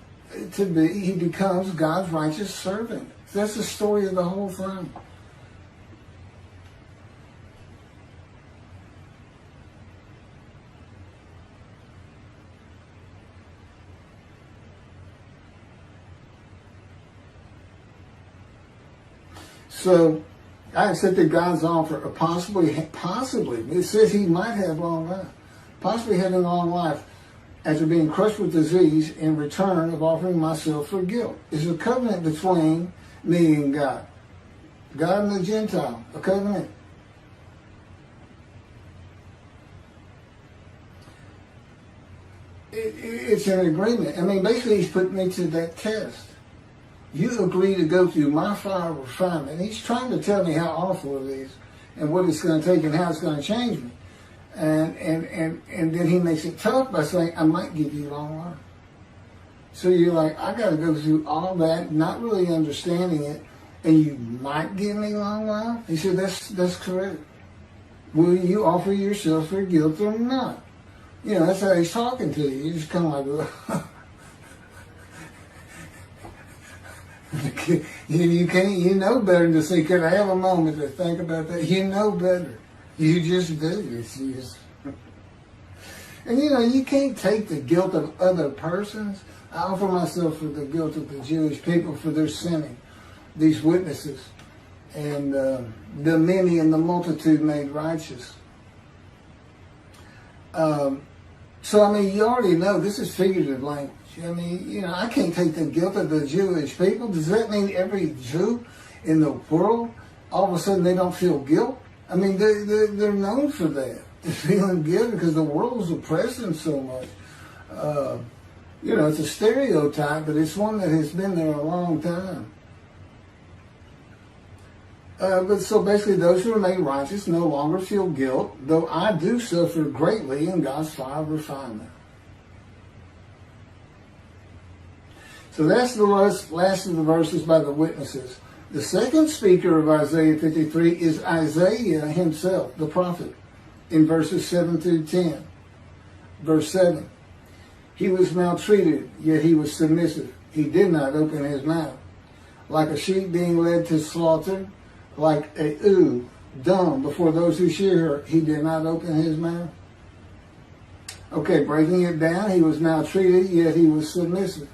to be, he becomes God's righteous servant. That's the story of the whole thing. So, I accepted God's offer of possibly, it says he might have long life, possibly having long life after being crushed with disease in return of offering myself for guilt. It's a covenant between me and God. God and the Gentile, a covenant. It's an agreement. I mean, basically he's put me to that test. You agree to go through my fire of refinement. He's trying to tell me how awful it is and what it's going to take and how it's going to change me. And then he makes it tough by saying, I might give you long life. So you're like, I got to go through all that, not really understanding it, and you might give me long life? He said, that's correct. Will you offer yourself for guilt or not? You know, that's how he's talking to you. You just kind of like, you can't, you know better than to say, could I have a moment to think about that? You know better. You just do. It's just, and you know, you can't take the guilt of other persons. I offer myself for the guilt of the Jewish people for their sinning, these witnesses, and the many and the multitude made righteous. So, I mean, you already know this is figurative language. I mean, you know, I can't take the guilt of the Jewish people. Does that mean every Jew in the world, all of a sudden they don't feel guilt? I mean, they're known for that. They're feeling guilt because the world is oppressing them so much. You know, it's a stereotype, but it's one that has been there a long time. But so basically, those who are made righteous no longer feel guilt, though I do suffer greatly in God's fire of refinement. So that's the last of the verses by the witnesses. The second speaker of Isaiah 53 is Isaiah himself, the prophet, in verses 7 through 10. Verse 7, he was maltreated, yet he was submissive. He did not open his mouth. Like a sheep being led to slaughter, like a ewe dumb before those who shear her, he did not open his mouth. Okay, breaking it down, he was maltreated, yet he was submissive.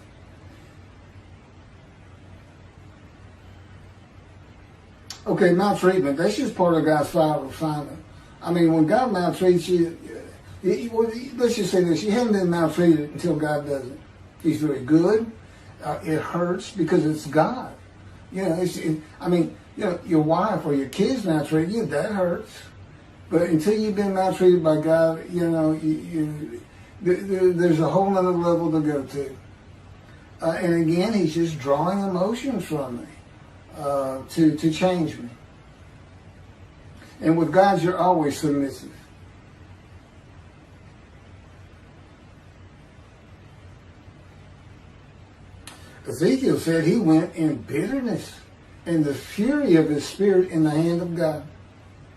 Okay, maltreatment, that's just part of God's fire of refinement. I mean, when God maltreats you, let's just say this, you haven't been maltreated until God does it. He's very good. It hurts because it's God. You know, I mean, you know, your wife or your kids maltreat you, that hurts. But until you've been maltreated by God, you know, there's a whole other level to go to. And again, he's just drawing emotion from me to change me. And with God, you're always submissive. Ezekiel said he went in bitterness and the fury of his spirit in the hand of God.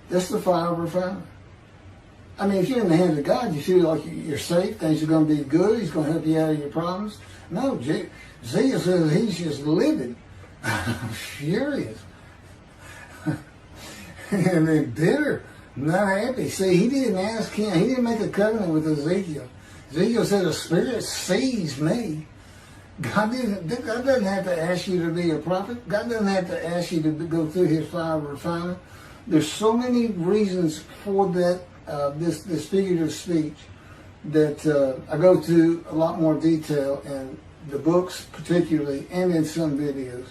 That's the fire of refinement. I mean, if you're in the hand of God, you feel like you're safe, things are going to be good, he's going to help you out of your problems. No, Ezekiel says he's just livid, furious, and then bitter, not happy. See, he didn't ask him, he didn't make a covenant with Ezekiel. Ezekiel said, the Spirit sees me. God doesn't have to ask you to be a prophet. God doesn't have to ask you to go through his fire of refinement. There's so many reasons for that, this figurative speech that I go through a lot more detail in the books particularly and in some videos.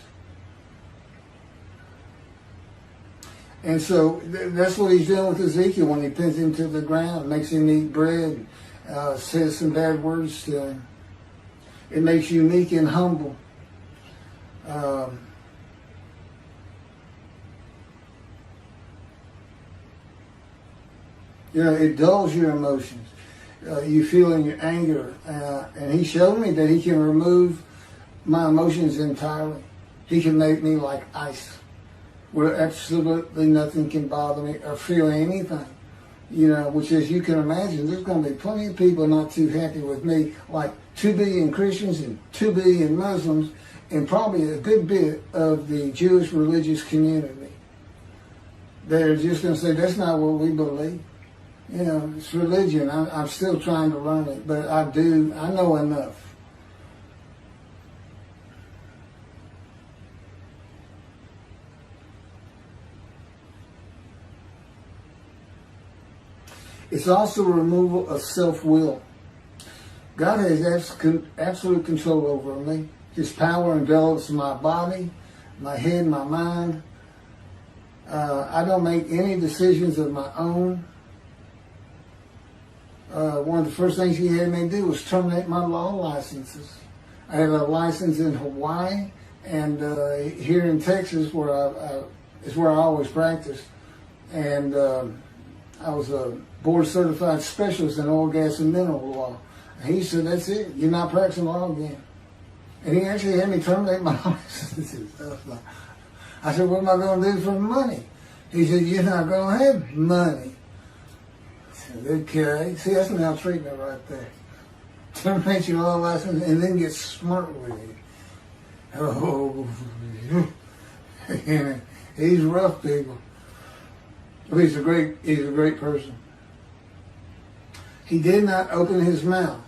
And so that's what he's doing with Ezekiel when he pins him to the ground, makes him eat bread, says some bad words to him. It makes you meek and humble. You know, it dulls your emotions. You feel in your anger. And he showed me that he can remove my emotions entirely. He can make me like ice, where absolutely nothing can bother me or feel anything. You know, which, as you can imagine, there's going to be plenty of people not too happy with me, like 2 billion Christians and 2 billion Muslims, and probably a good bit of the Jewish religious community. They're just going to say, that's not what we believe. You know, it's religion. I'm still trying to learn it, but I know enough. It's also a removal of self-will. God has absolute control over me. His power envelops my body, my head, my mind. I don't make any decisions of my own. One of the first things he had me do was terminate my law licenses. I had a license in Hawaii and here in Texas, is where I always practiced. And I was a board-certified specialist in oil, gas, and mineral law. And he said, that's it. You're not practicing law again. And he actually had me terminate my license. I said, what am I going to do for money? He said, you're not going to have money. I said, okay. See, that's maltreatment right there. Terminate your law license and then get smart with it. Oh, he's rough, people. He's a great person. He did not open his mouth.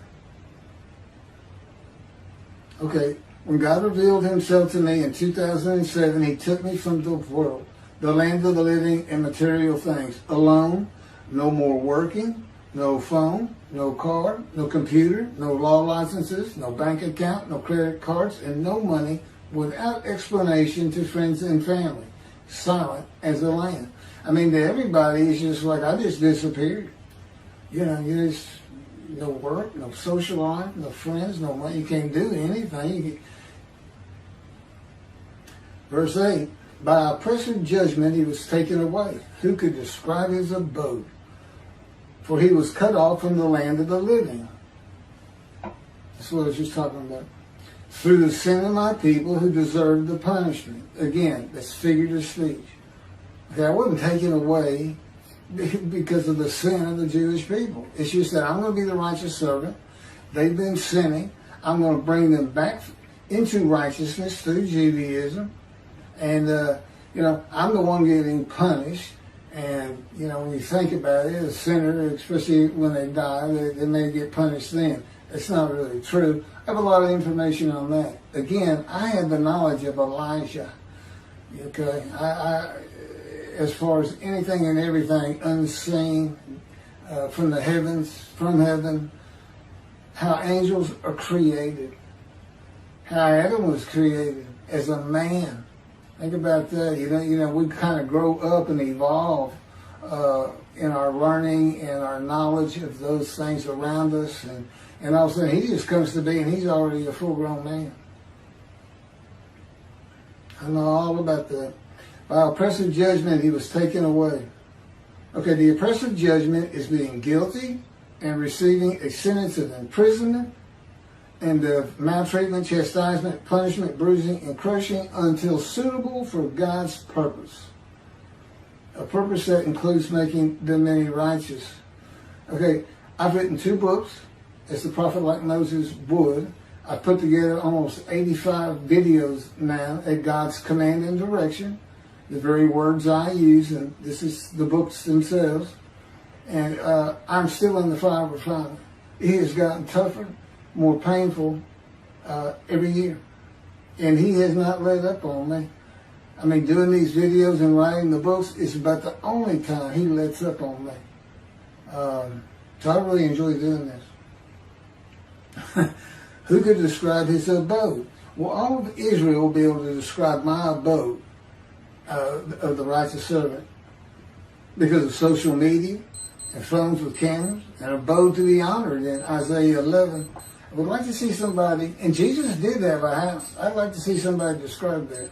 Okay, when God revealed himself to me in 2007, he took me from the world, the land of the living and material things, alone, no more working, no phone, no car, no computer, no law licenses, no bank account, no credit cards, and no money without explanation to friends and family. Silent as a lamb. I mean, to everybody, it's just like, I just disappeared. You just, no work, no social life, no friends, no money. You can't do anything. Verse 8, by oppressive judgment he was taken away. Who could describe his abode? For he was cut off from the land of the living. That's what I was just talking about. Through the sin of my people who deserved the punishment. Again, that's figurative speech. Okay, I wasn't taken away because of the sin of the Jewish people. It's just that I'm going to be the righteous servant. They've been sinning. I'm going to bring them back into righteousness through Judaism. And, I'm the one getting punished. And, when you think about it, a sinner, especially when they die, they may get punished then. It's not really true. I have a lot of information on that. Again, I have the knowledge of Elijah. Okay? I as far as anything and everything unseen from the heavens, from heaven, how angels are created, how Adam was created as a man. Think about that. We kind of grow up and evolve in our learning and our knowledge of those things around us, and all of a sudden he just comes to be and he's already a full-grown man. I know all about that. By oppressive judgment he was taken away. Okay, the oppressive judgment is being guilty and receiving a sentence of imprisonment and of maltreatment, chastisement, punishment, bruising, and crushing until suitable for God's purpose. A purpose that includes making the many righteous. Okay, I've written 2 books, as the prophet like Moses would. I put together almost 85 videos now at God's command and direction. The very words I use, and this is the books themselves. And I'm still in the fire of refinement. It has gotten tougher, more painful every year. And he has not let up on me. I mean, doing these videos and writing the books is about the only time he lets up on me. So I really enjoy doing this. Who could describe his abode? Well, all of Israel will be able to describe my abode of the righteous servant because of social media and phones with cameras, and abode to be honored in Isaiah 11. I would like to see somebody, and Jesus did have a house. I'd like to see somebody describe that.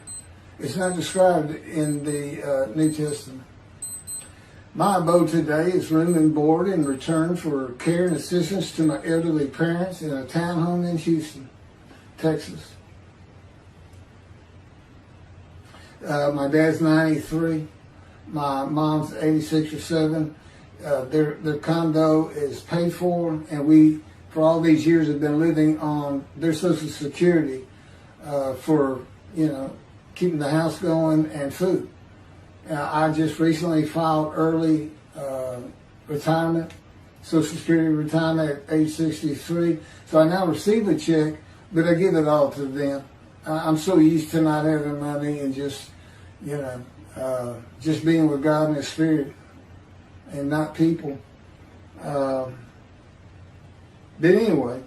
It's not described in the New Testament. My abode today is room and board in return for care and assistance to my elderly parents in a townhome in Houston, Texas. My dad's 93. My mom's 86 or 7. Their condo is paid for, and we, for all these years, have been living on their Social Security for, keeping the house going and food. I just recently filed early retirement, Social Security retirement at age 63. So I now receive a check, but I give it all to them. I'm so used to not having money and just, just being with God and His Spirit and not people. But anyway,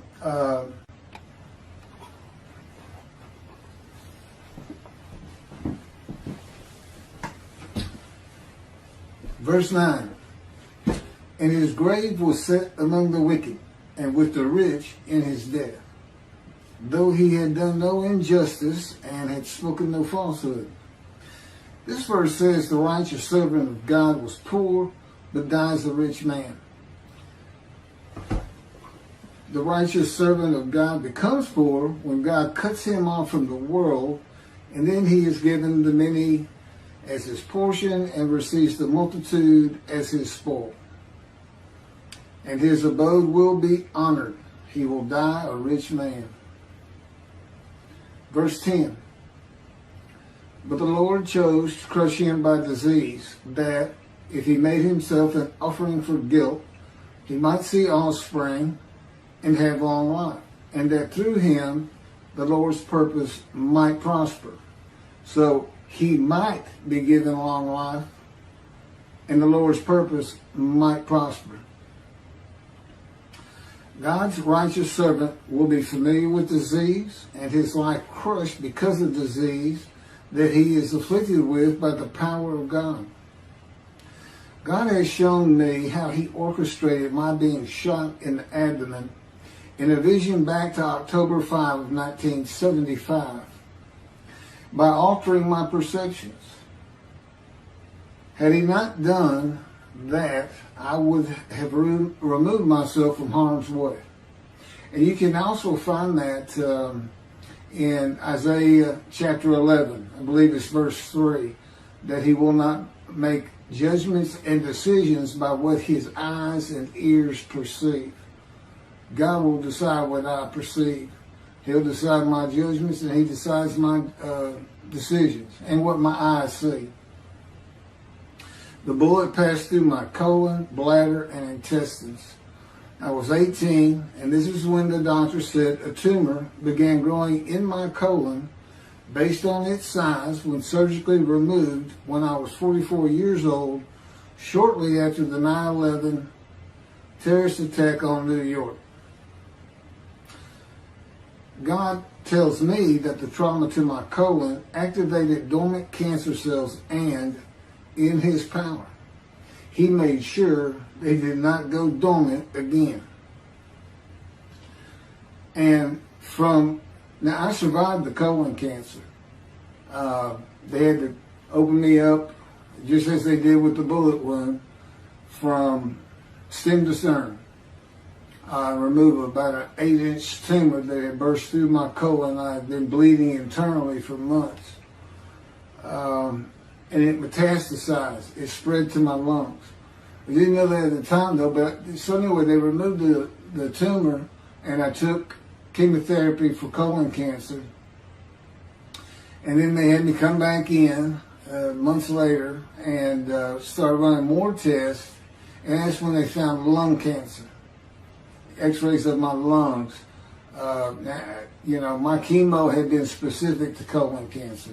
verse 9, and his grave was set among the wicked, and with the rich in his death, though he had done no injustice and had spoken no falsehood. This verse says the righteous servant of God was poor, but dies a rich man. The righteous servant of God becomes poor when God cuts him off from the world, and then he is given the many as his portion and receives the multitude as his spoil. And his abode will be honored. He will die a rich man. Verse 10. But the Lord chose to crush him by disease, that if he made himself an offering for guilt, he might see offspring and have long life, and that through him the Lord's purpose might prosper. So he might be given long life, and the Lord's purpose might prosper. God's righteous servant will be familiar with disease and his life crushed because of disease that he is afflicted with by the power of God. God has shown me how he orchestrated my being shot in the abdomen in a vision back to October 5 of 1975 by altering my perceptions. Had he not done that, I would have removed myself from harm's way. And you can also find that in Isaiah chapter 11, I believe it's verse 3, that he will not make judgments and decisions by what his eyes and ears perceive. God will decide what I perceive. He'll decide my judgments, and he decides my decisions and what my eyes see. The bullet passed through my colon, bladder, and intestines. I was 18, and this is when the doctor said a tumor began growing in my colon based on its size when surgically removed when I was 44 years old, shortly after the 9/11 terrorist attack on New York. God tells me that the trauma to my colon activated dormant cancer cells, and in his power, he made sure they did not go dormant again. And now I survived the colon cancer. They had to open me up, just as they did with the bullet wound, from stem to stern. Remove about an 8-inch tumor that had burst through my colon. I had been bleeding internally for months. And it metastasized. It spread to my lungs. I didn't know that at the time, though, but so anyway, they removed the tumor, and I took chemotherapy for colon cancer. And then they had me come back in months later and started running more tests, and that's when they found lung cancer. X-rays of my lungs. My chemo had been specific to colon cancer.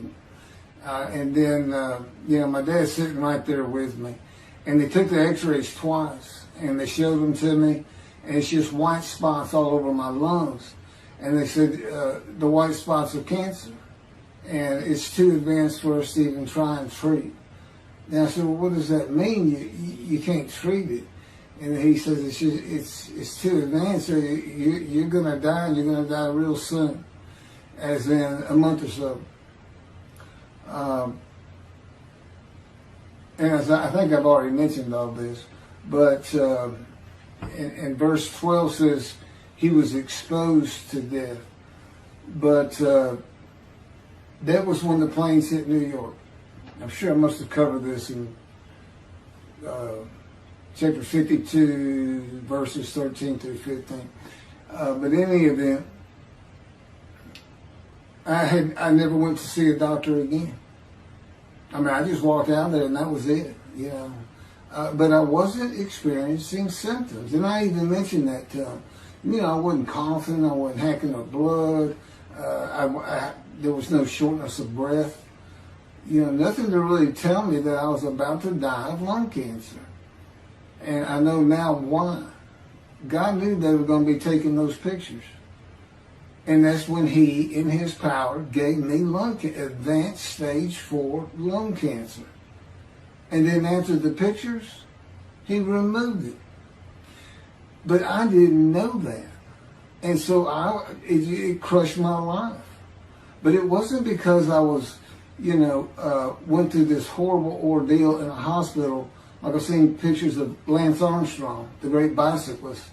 And then, my dad's sitting right there with me. And they took the x-rays twice, and they showed them to me, and it's just white spots all over my lungs. And they said, the white spots are cancer, and it's too advanced for us to even try and treat. And I said, well, what does that mean? You can't treat it. And he says, it's too advanced, so you're going to die, and you're going to die real soon, as in a month or so. And as I think I've already mentioned all this, but in verse 12 says he was exposed to death. But that was when the planes hit New York. I'm sure I must have covered this in chapter 52, verses 13 through 15. But in any event, I never went to see a doctor again. I mean, I just walked out there and that was it, but I wasn't experiencing symptoms. And I even mentioned that to him. I wasn't coughing, I wasn't hacking up blood, there was no shortness of breath. Nothing to really tell me that I was about to die of lung cancer. And I know now why. God knew they were going to be taking those pictures. And that's when he, in his power, gave me advanced stage 4 lung cancer. And then after the pictures, he removed it. But I didn't know that. And so it crushed my life. But it wasn't because I was, went through this horrible ordeal in a hospital, like I've seen pictures of Lance Armstrong, the great bicyclist,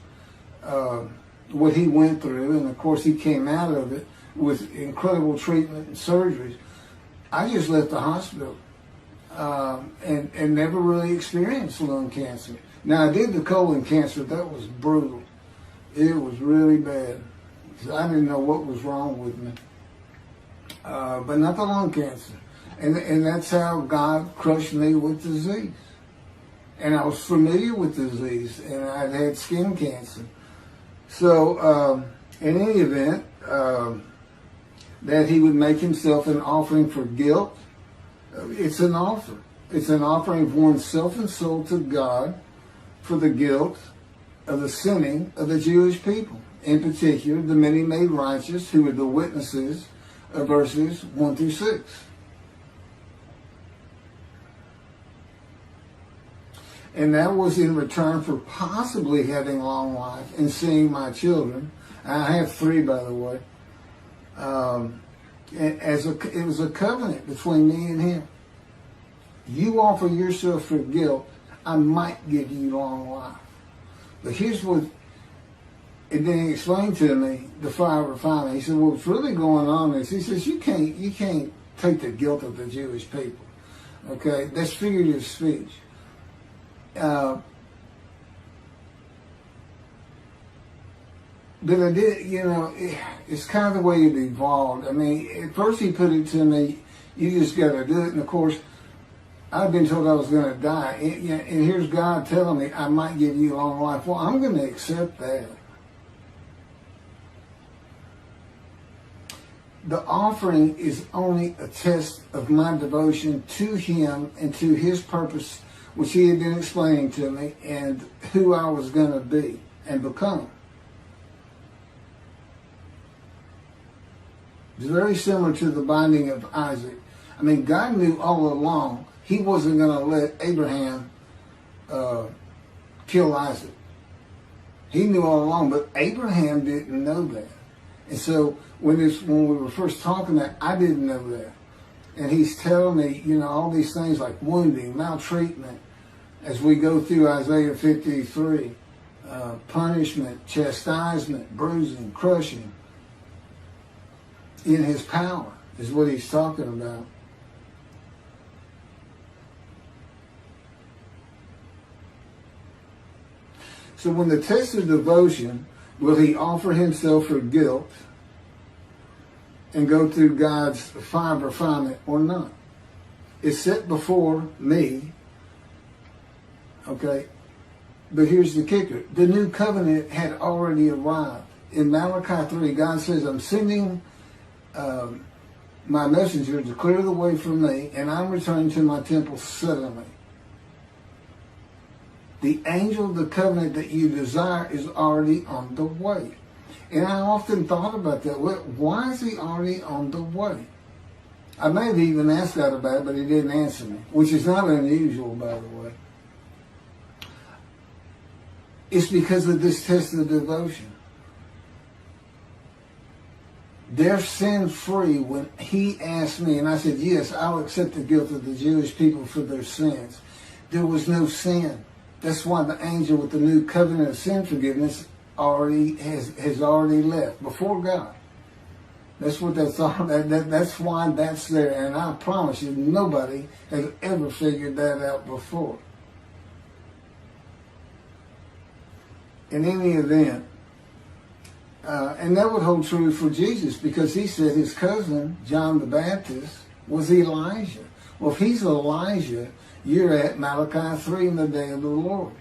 what he went through, and of course he came out of it with incredible treatment and surgeries. I just left the hospital and never really experienced lung cancer. Now I did the colon cancer. That was brutal. It was really bad. I didn't know what was wrong with me, but not the lung cancer. And that's how God crushed me with disease. And I was familiar with disease, and I'd had skin cancer. So, in any event, that he would make himself an offering for guilt. It's an offer. It's an offering of one's self and soul to God for the guilt of the sinning of the Jewish people. In particular, the many made righteous who were the witnesses of verses 1 through 6. And that was in return for possibly having long life and seeing my children. I have 3, by the way. It was a covenant between me and him. You offer yourself for guilt, I might give you long life. But here's what, and then he explained to me the fire of refinement. He said, well, what's really going on is, he says, you can't take the guilt of the Jewish people. Okay, that's figurative speech. But I did, it's kind of the way it evolved. I mean, at first he put it to me, you just got to do it. And of course, I've been told I was going to die. And here's God telling me I might give you long life. Well, I'm going to accept that. The offering is only a test of my devotion to him and to his purpose, which he had been explaining to me, and who I was going to be and become. It's very similar to the binding of Isaac. I mean, God knew all along he wasn't going to let Abraham kill Isaac. He knew all along, but Abraham didn't know that. And so when we were first talking that, I didn't know that. And he's telling me, all these things like wounding, maltreatment, as we go through Isaiah 53, punishment, chastisement, bruising, crushing, in his power is what he's talking about. So when the test of devotion, will he offer himself for guilt and go through God's fire of refinement or not? It's set before me. Okay, but here's the kicker. The new covenant had already arrived. In Malachi 3, God says, I'm sending my messenger to clear the way for me, and I'm returning to my temple suddenly. The angel of the covenant that you desire is already on the way. And I often thought about that. Why is he already on the way? I may have even asked God about it, but he didn't answer me, which is not unusual, by the way. It's because of this test of devotion. They're sin-free when he asked me, and I said, yes, I'll accept the guilt of the Jewish people for their sins. There was no sin. That's why the angel with the new covenant of sin forgiveness has already left before God. That's what that's all. That's why that's there. And I promise you, nobody has ever figured that out before. In any event, and that would hold true for Jesus, because he said his cousin, John the Baptist, was Elijah. Well, if he's Elijah, you're at Malachi 3 in the day of the Lord.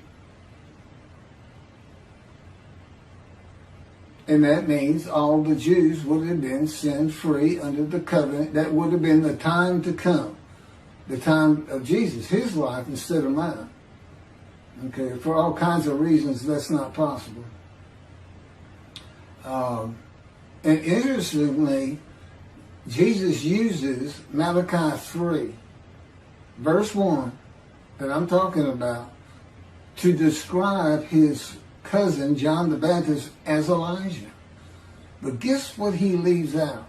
And that means all the Jews would have been sin-free under the covenant. That would have been the time to come. The time of Jesus, his life instead of mine. Okay, for all kinds of reasons, that's not possible. And interestingly, Jesus uses Malachi 3, verse 1, that I'm talking about, to describe his cousin, John the Baptist, as Elijah. But guess what he leaves out?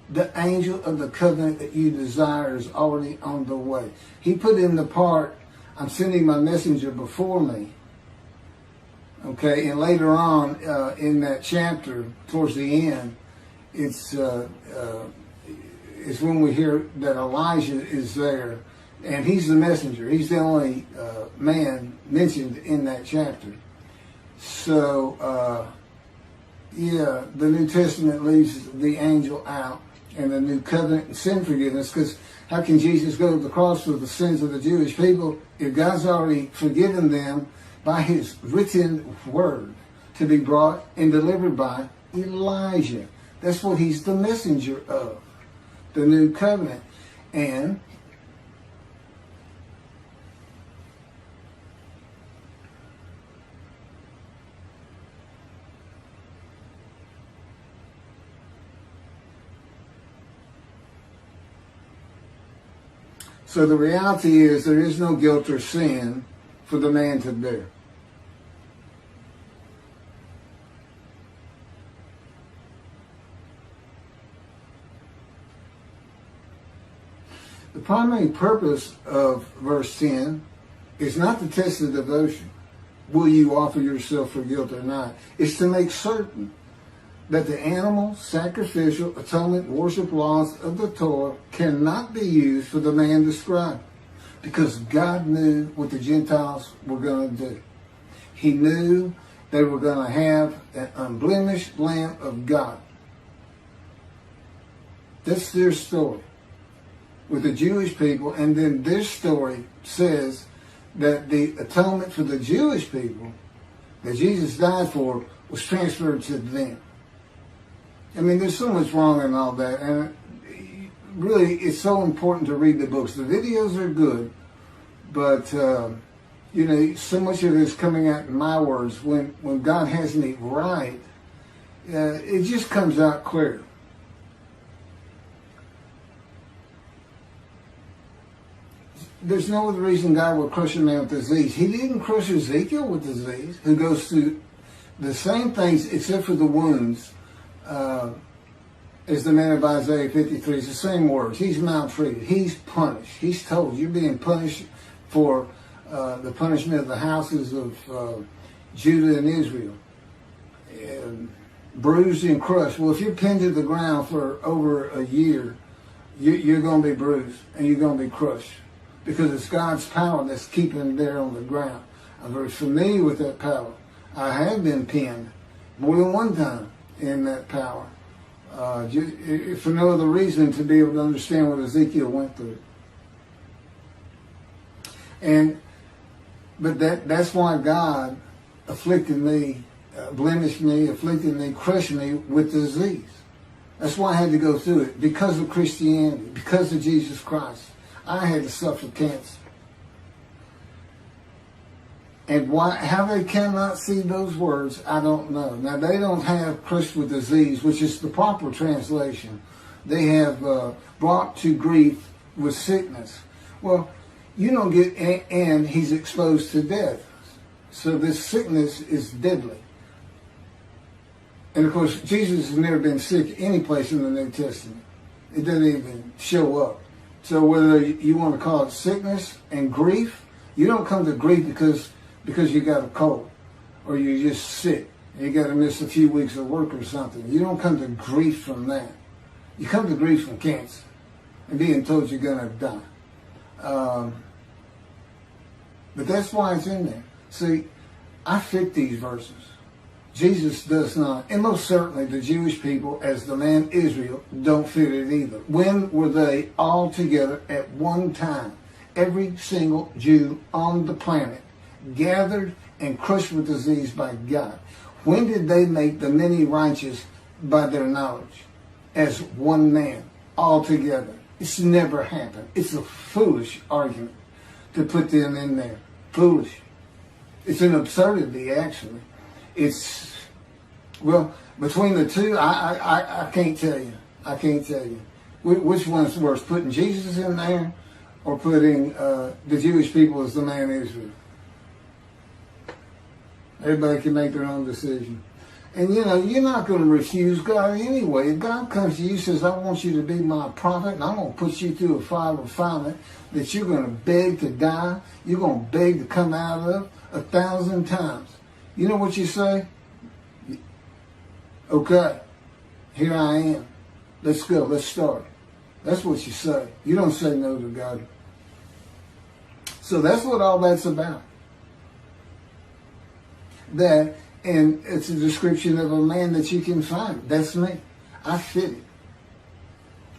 The angel of the covenant that you desire is already on the way. He put in the part, I'm sending my messenger before me. Okay, and later on in that chapter, towards the end, it's when we hear that Elijah is there, and he's the messenger. He's the only man mentioned in that chapter. So, the New Testament leaves the angel out, and the new covenant and sin forgiveness, because how can Jesus go to the cross for the sins of the Jewish people if God's already forgiven them by his written word to be brought and delivered by Elijah? That's what he's the messenger of, the new covenant. And So the reality is there is no guilt or sin for the man to bear. The primary purpose of verse 10 is not to test the devotion. Will you offer yourself for guilt or not? It's to make certain that the animal, sacrificial, atonement, worship laws of the Torah cannot be used for the man described. Because God knew what the Gentiles were going to do. He knew they were going to have an unblemished Lamb of God. That's their story with the Jewish people. And then this story says that the atonement for the Jewish people that Jesus died for was transferred to them. I mean, there's so much wrong in all that. And really, it's so important to read the books. The videos are good, but, you know, so much of it is coming out in my words. When God has me right, it just comes out clear. There's no other reason God would crush a man with disease. He didn't crush Ezekiel with disease, who goes through the same things except for the wounds as the man of Isaiah 53. It's the same words. He's maltreated. He's punished. He's told, you're being punished for the punishment of the houses of Judah and Israel. And bruised and crushed. Well, if you're pinned to the ground for over a year, you're going to be bruised and you're going to be crushed. Because it's God's power that's keeping them there on the ground. I'm very familiar with that power. I have been pinned more than one time in that power. For no other reason to be able to understand what Ezekiel went through. But that's why God afflicted me, blemished me, afflicted me, crushed me with disease. That's why I had to go through it. Because of Christianity, because of Jesus Christ. I had to suffer cancer. And how they cannot see those words, I don't know. Now, they don't have crushed with disease, which is the proper translation. They have brought to grief with sickness. Well, you don't get, and he's exposed to death. So this sickness is deadly. And of course, Jesus has never been sick any place in the New Testament. It doesn't even show up. So whether you want to call it sickness and grief, you don't come to grief because you got a cold or you're just sick and you got to miss a few weeks of work or something. You don't come to grief from that. You come to grief from cancer and being told you're going to die. But that's why it's in there. See, I fit these verses. Jesus does not. And most certainly the Jewish people, as the man Israel, don't fit it either. When were they all together at one time? Every single Jew on the planet gathered and crushed with disease by God. When did they make the many righteous by their knowledge? As one man, all together. It's never happened. It's a foolish argument to put them in there. Foolish. It's an absurdity, actually. It's, well, between the two, I can't tell you. I can't tell you. Which one's worse, putting Jesus in there or putting the Jewish people as the man Israel? Everybody can make their own decision. And, you know, you're not going to refuse God anyway. If God comes to you and says, I want you to be my prophet, and I'm going to put you through a fire of refinement that you're going to beg to die, you're going to beg to come out of 1,000 times. You know what you say? Okay, here I am. Let's go. Let's start. That's what you say. You don't say no to God. So that's what all that's about. That, and it's a description of a man that you can find. That's me. I fit it.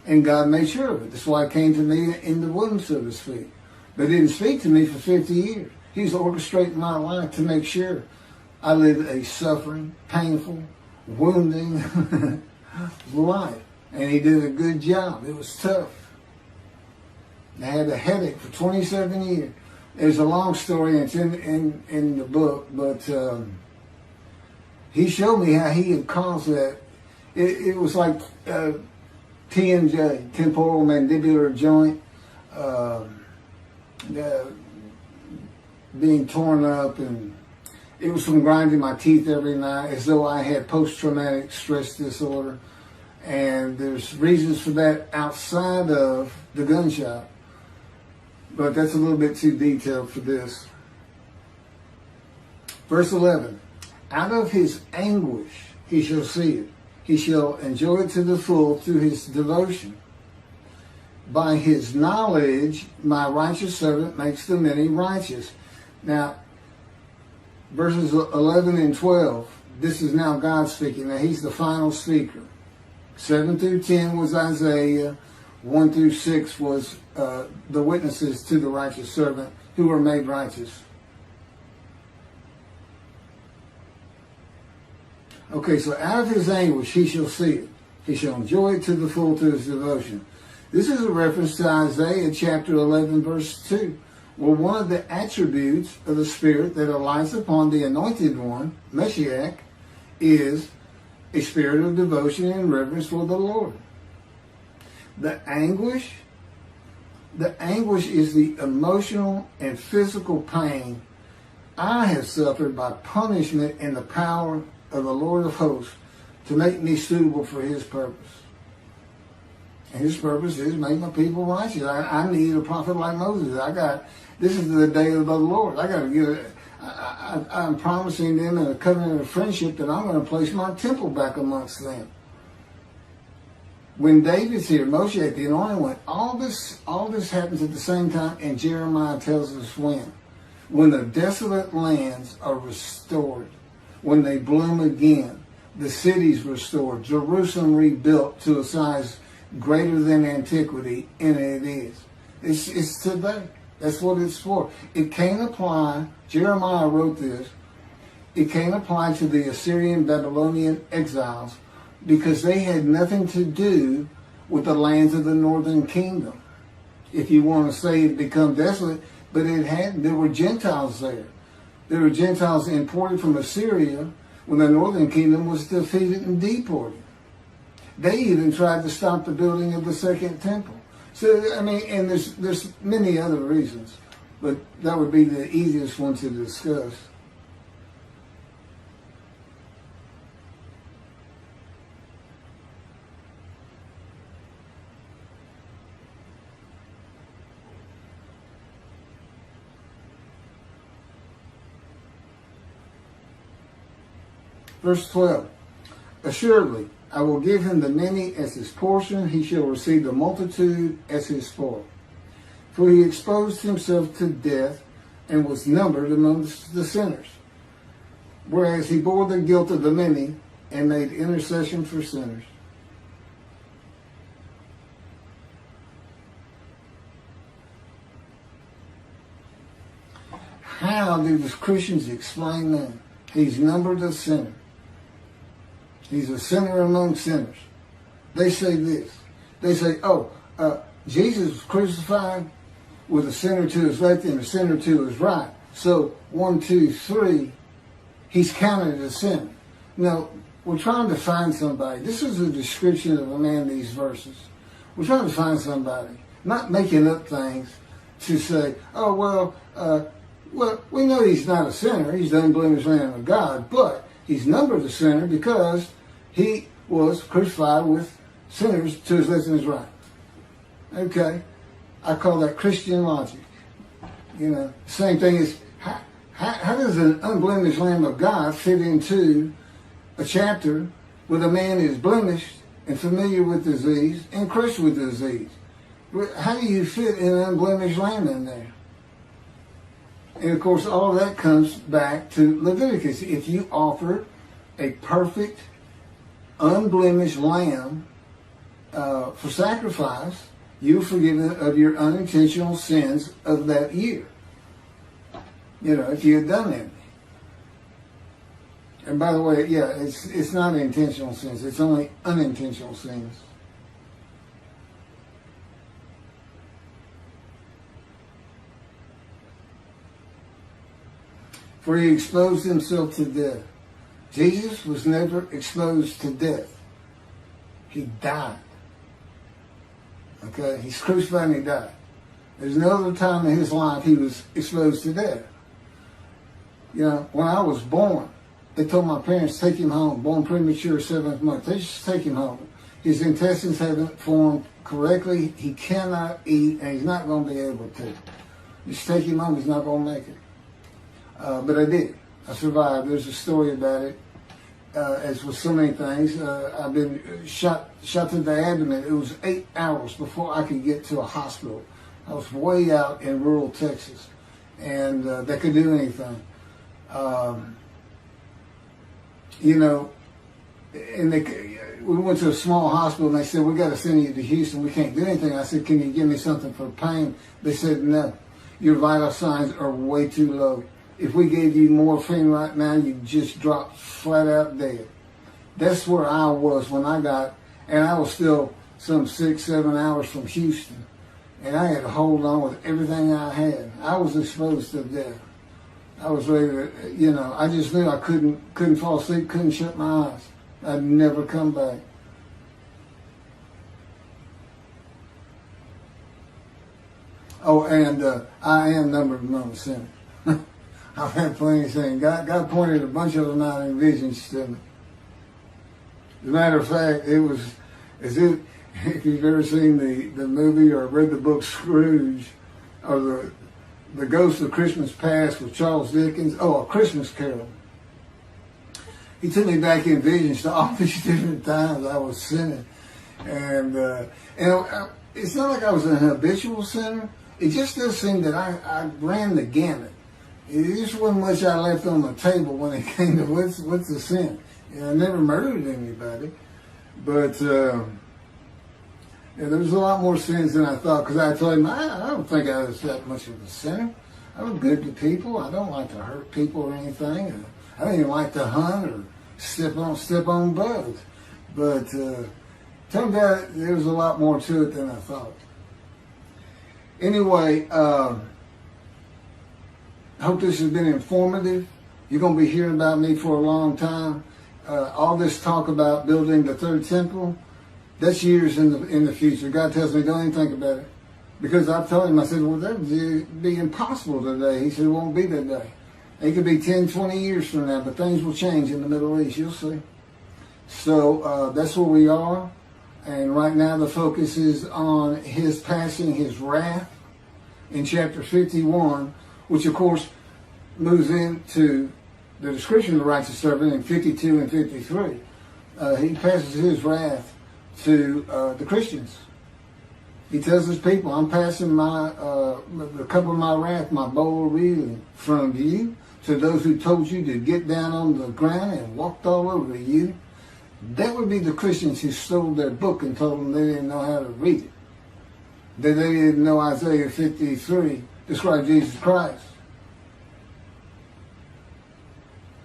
And God made sure of it. That's why it came to me in the womb, so to speak. But it didn't speak to me for 50 years. He's orchestrating my life to make sure I live a suffering, painful, wounding life. And he did a good job. It was tough. I had a headache for 27 years. There's a long story, and it's in the book, but he showed me how he had caused that. It was like TMJ, temporal mandibular joint. being torn up, and it was from grinding my teeth every night as though I had post-traumatic stress disorder. And there's reasons for that outside of the gun shop. But that's a little bit too detailed for this. Verse 11, out of his anguish he shall see it. He shall enjoy it to the full through his devotion. By his knowledge, my righteous servant makes the many righteous. Now, verses 11 and 12, this is now God speaking. Now, he's the final speaker. 7 through 10 was Isaiah. 1 through 6 was the witnesses to the righteous servant who were made righteous. Okay, so out of his anguish he shall see it. He shall enjoy it to the full through his devotion. This is a reference to Isaiah chapter 11, verse 2, where one of the attributes of the Spirit that alights upon the anointed one, Messiah, is a spirit of devotion and reverence for the Lord. The anguish is the emotional and physical pain I have suffered by punishment in the power of the Lord of hosts to make me suitable for his purpose. And his purpose is make my people righteous. I need a prophet like Moses. This is the day of the Lord. I got to get it. I'm promising them in a covenant of friendship that I'm going to place my temple back amongst them. When David's here, Moshe, the anointed one, all this happens at the same time, and Jeremiah tells us when the desolate lands are restored, when they bloom again, the cities restored, Jerusalem rebuilt to a size greater than antiquity, and it is. It's today. That's what it's for. It can't apply, Jeremiah wrote this, it can't apply to the Assyrian Babylonian exiles because they had nothing to do with the lands of the northern kingdom. If you want to say it become desolate, but there were Gentiles there. There were Gentiles imported from Assyria when the northern kingdom was defeated and deported. They even tried to stop the building of the second temple. So, I mean, and there's many other reasons, but that would be the easiest one to discuss. Verse 12, assuredly, I will give him the many as his portion. He shall receive the multitude as his spoil. For he exposed himself to death and was numbered amongst the sinners. Whereas he bore the guilt of the many and made intercession for sinners. How do the Christians explain that? He's numbered a sinner. He's a sinner among sinners. They say this. They say, Jesus was crucified with a sinner to his left and a sinner to his right. So 1, 2, 3, he's counted as a sinner. Now, we're trying to find somebody. This is a description of a man, these verses. We're trying to find somebody, not making up things to say, well, we know he's not a sinner. He's the unblemished Lamb of God, but he's numbered a sinner because he was crucified with sinners to his left and his right. Okay, I call that Christian logic. You know, same thing is, how does an unblemished Lamb of God fit into a chapter where the man is blemished and familiar with disease and crushed with disease? How do you fit an unblemished lamb in there? And of course, all of that comes back to Leviticus. If you offer a perfect, unblemished lamb for sacrifice, you're forgiven of your unintentional sins of that year. You know, if you had done that. And by the way, yeah, it's not intentional sins. It's only unintentional sins. For he exposed himself to death. Jesus was never exposed to death. He died. Okay? He's crucified and he died. There's no other time in his life he was exposed to death. You know, when I was born, they told my parents, take him home, born premature, 7th month. They just take him home. His intestines haven't formed correctly. He cannot eat, and he's not going to be able to. Just take him home. He's not going to make it. But I did. I survived. There's a story about it. As with so many things, I've been shot to the abdomen. It was 8 hours before I could get to a hospital. I was way out in rural Texas, and they could do anything. You know, and we went to a small hospital, and they said, we got to send you to Houston. We can't do anything. I said, can you give me something for pain? They said, no, your vital signs are way too low. If we gave you morphine right now, you'd just drop flat out dead. That's where I was when I got, and I was still some 6-7 hours from Houston. And I had to hold on with everything I had. I was exposed to death. I was ready to, you know, I just knew I couldn't fall asleep, couldn't shut my eyes. I'd never come back. Oh, and I am numbered among the sinners. I've had plenty of things. God pointed a bunch of them out in visions to me. As a matter of fact, it was as if you've ever seen the movie or read the book Scrooge, or the Ghost of Christmas Past with Charles Dickens. Oh, A Christmas Carol. He took me back in visions to all these different times I was sinning. And it's not like I was an habitual sinner. It just does seem that I ran the gamut. It just wasn't much I left on the table when it came to what's the sin. You know, I never murdered anybody, but there was a lot more sins than I thought, because I told him, I don't think I was that much of a sinner. I was good to people. I don't like to hurt people or anything. I don't even like to hunt or step on bugs. But turned out there was a lot more to it than I thought. Anyway, I hope this has been informative. You're going to be hearing about me for a long time. All this talk about building the third temple, that's years in the future. God tells me, don't even think about it. Because I've told him, I said, well, that would be impossible today. He said, it won't be that day. It could be 10, 20 years from now, but things will change in the Middle East. You'll see. So that's where we are. And right now the focus is on his passing his wrath in chapter 51, which of course moves into the description of the righteous servant in 52 and 53. He passes his wrath to the Christians. He tells his people, I'm passing the cup of my wrath, my bowl of reeling, from you to those who told you to get down on the ground and walked all over you. That would be the Christians who stole their book and told them they didn't know how to read it. That they didn't know Isaiah 53 described Jesus Christ.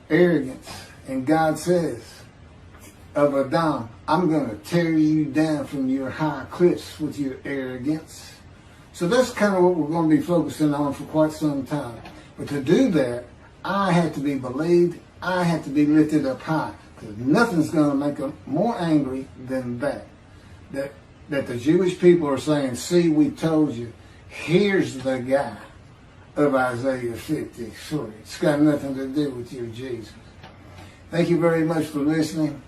Arrogance. And God says of Adam, I'm going to tear you down from your high cliffs with your arrogance. So that's kind of what we're going to be focusing on for quite some time. But to do that, I have to be believed. I have to be lifted up high. Because nothing's going to make them more angry than that. That the Jewish people are saying, see, we told you, here's the guy of Isaiah 53. It's got nothing to do with your Jesus. Thank you very much for listening.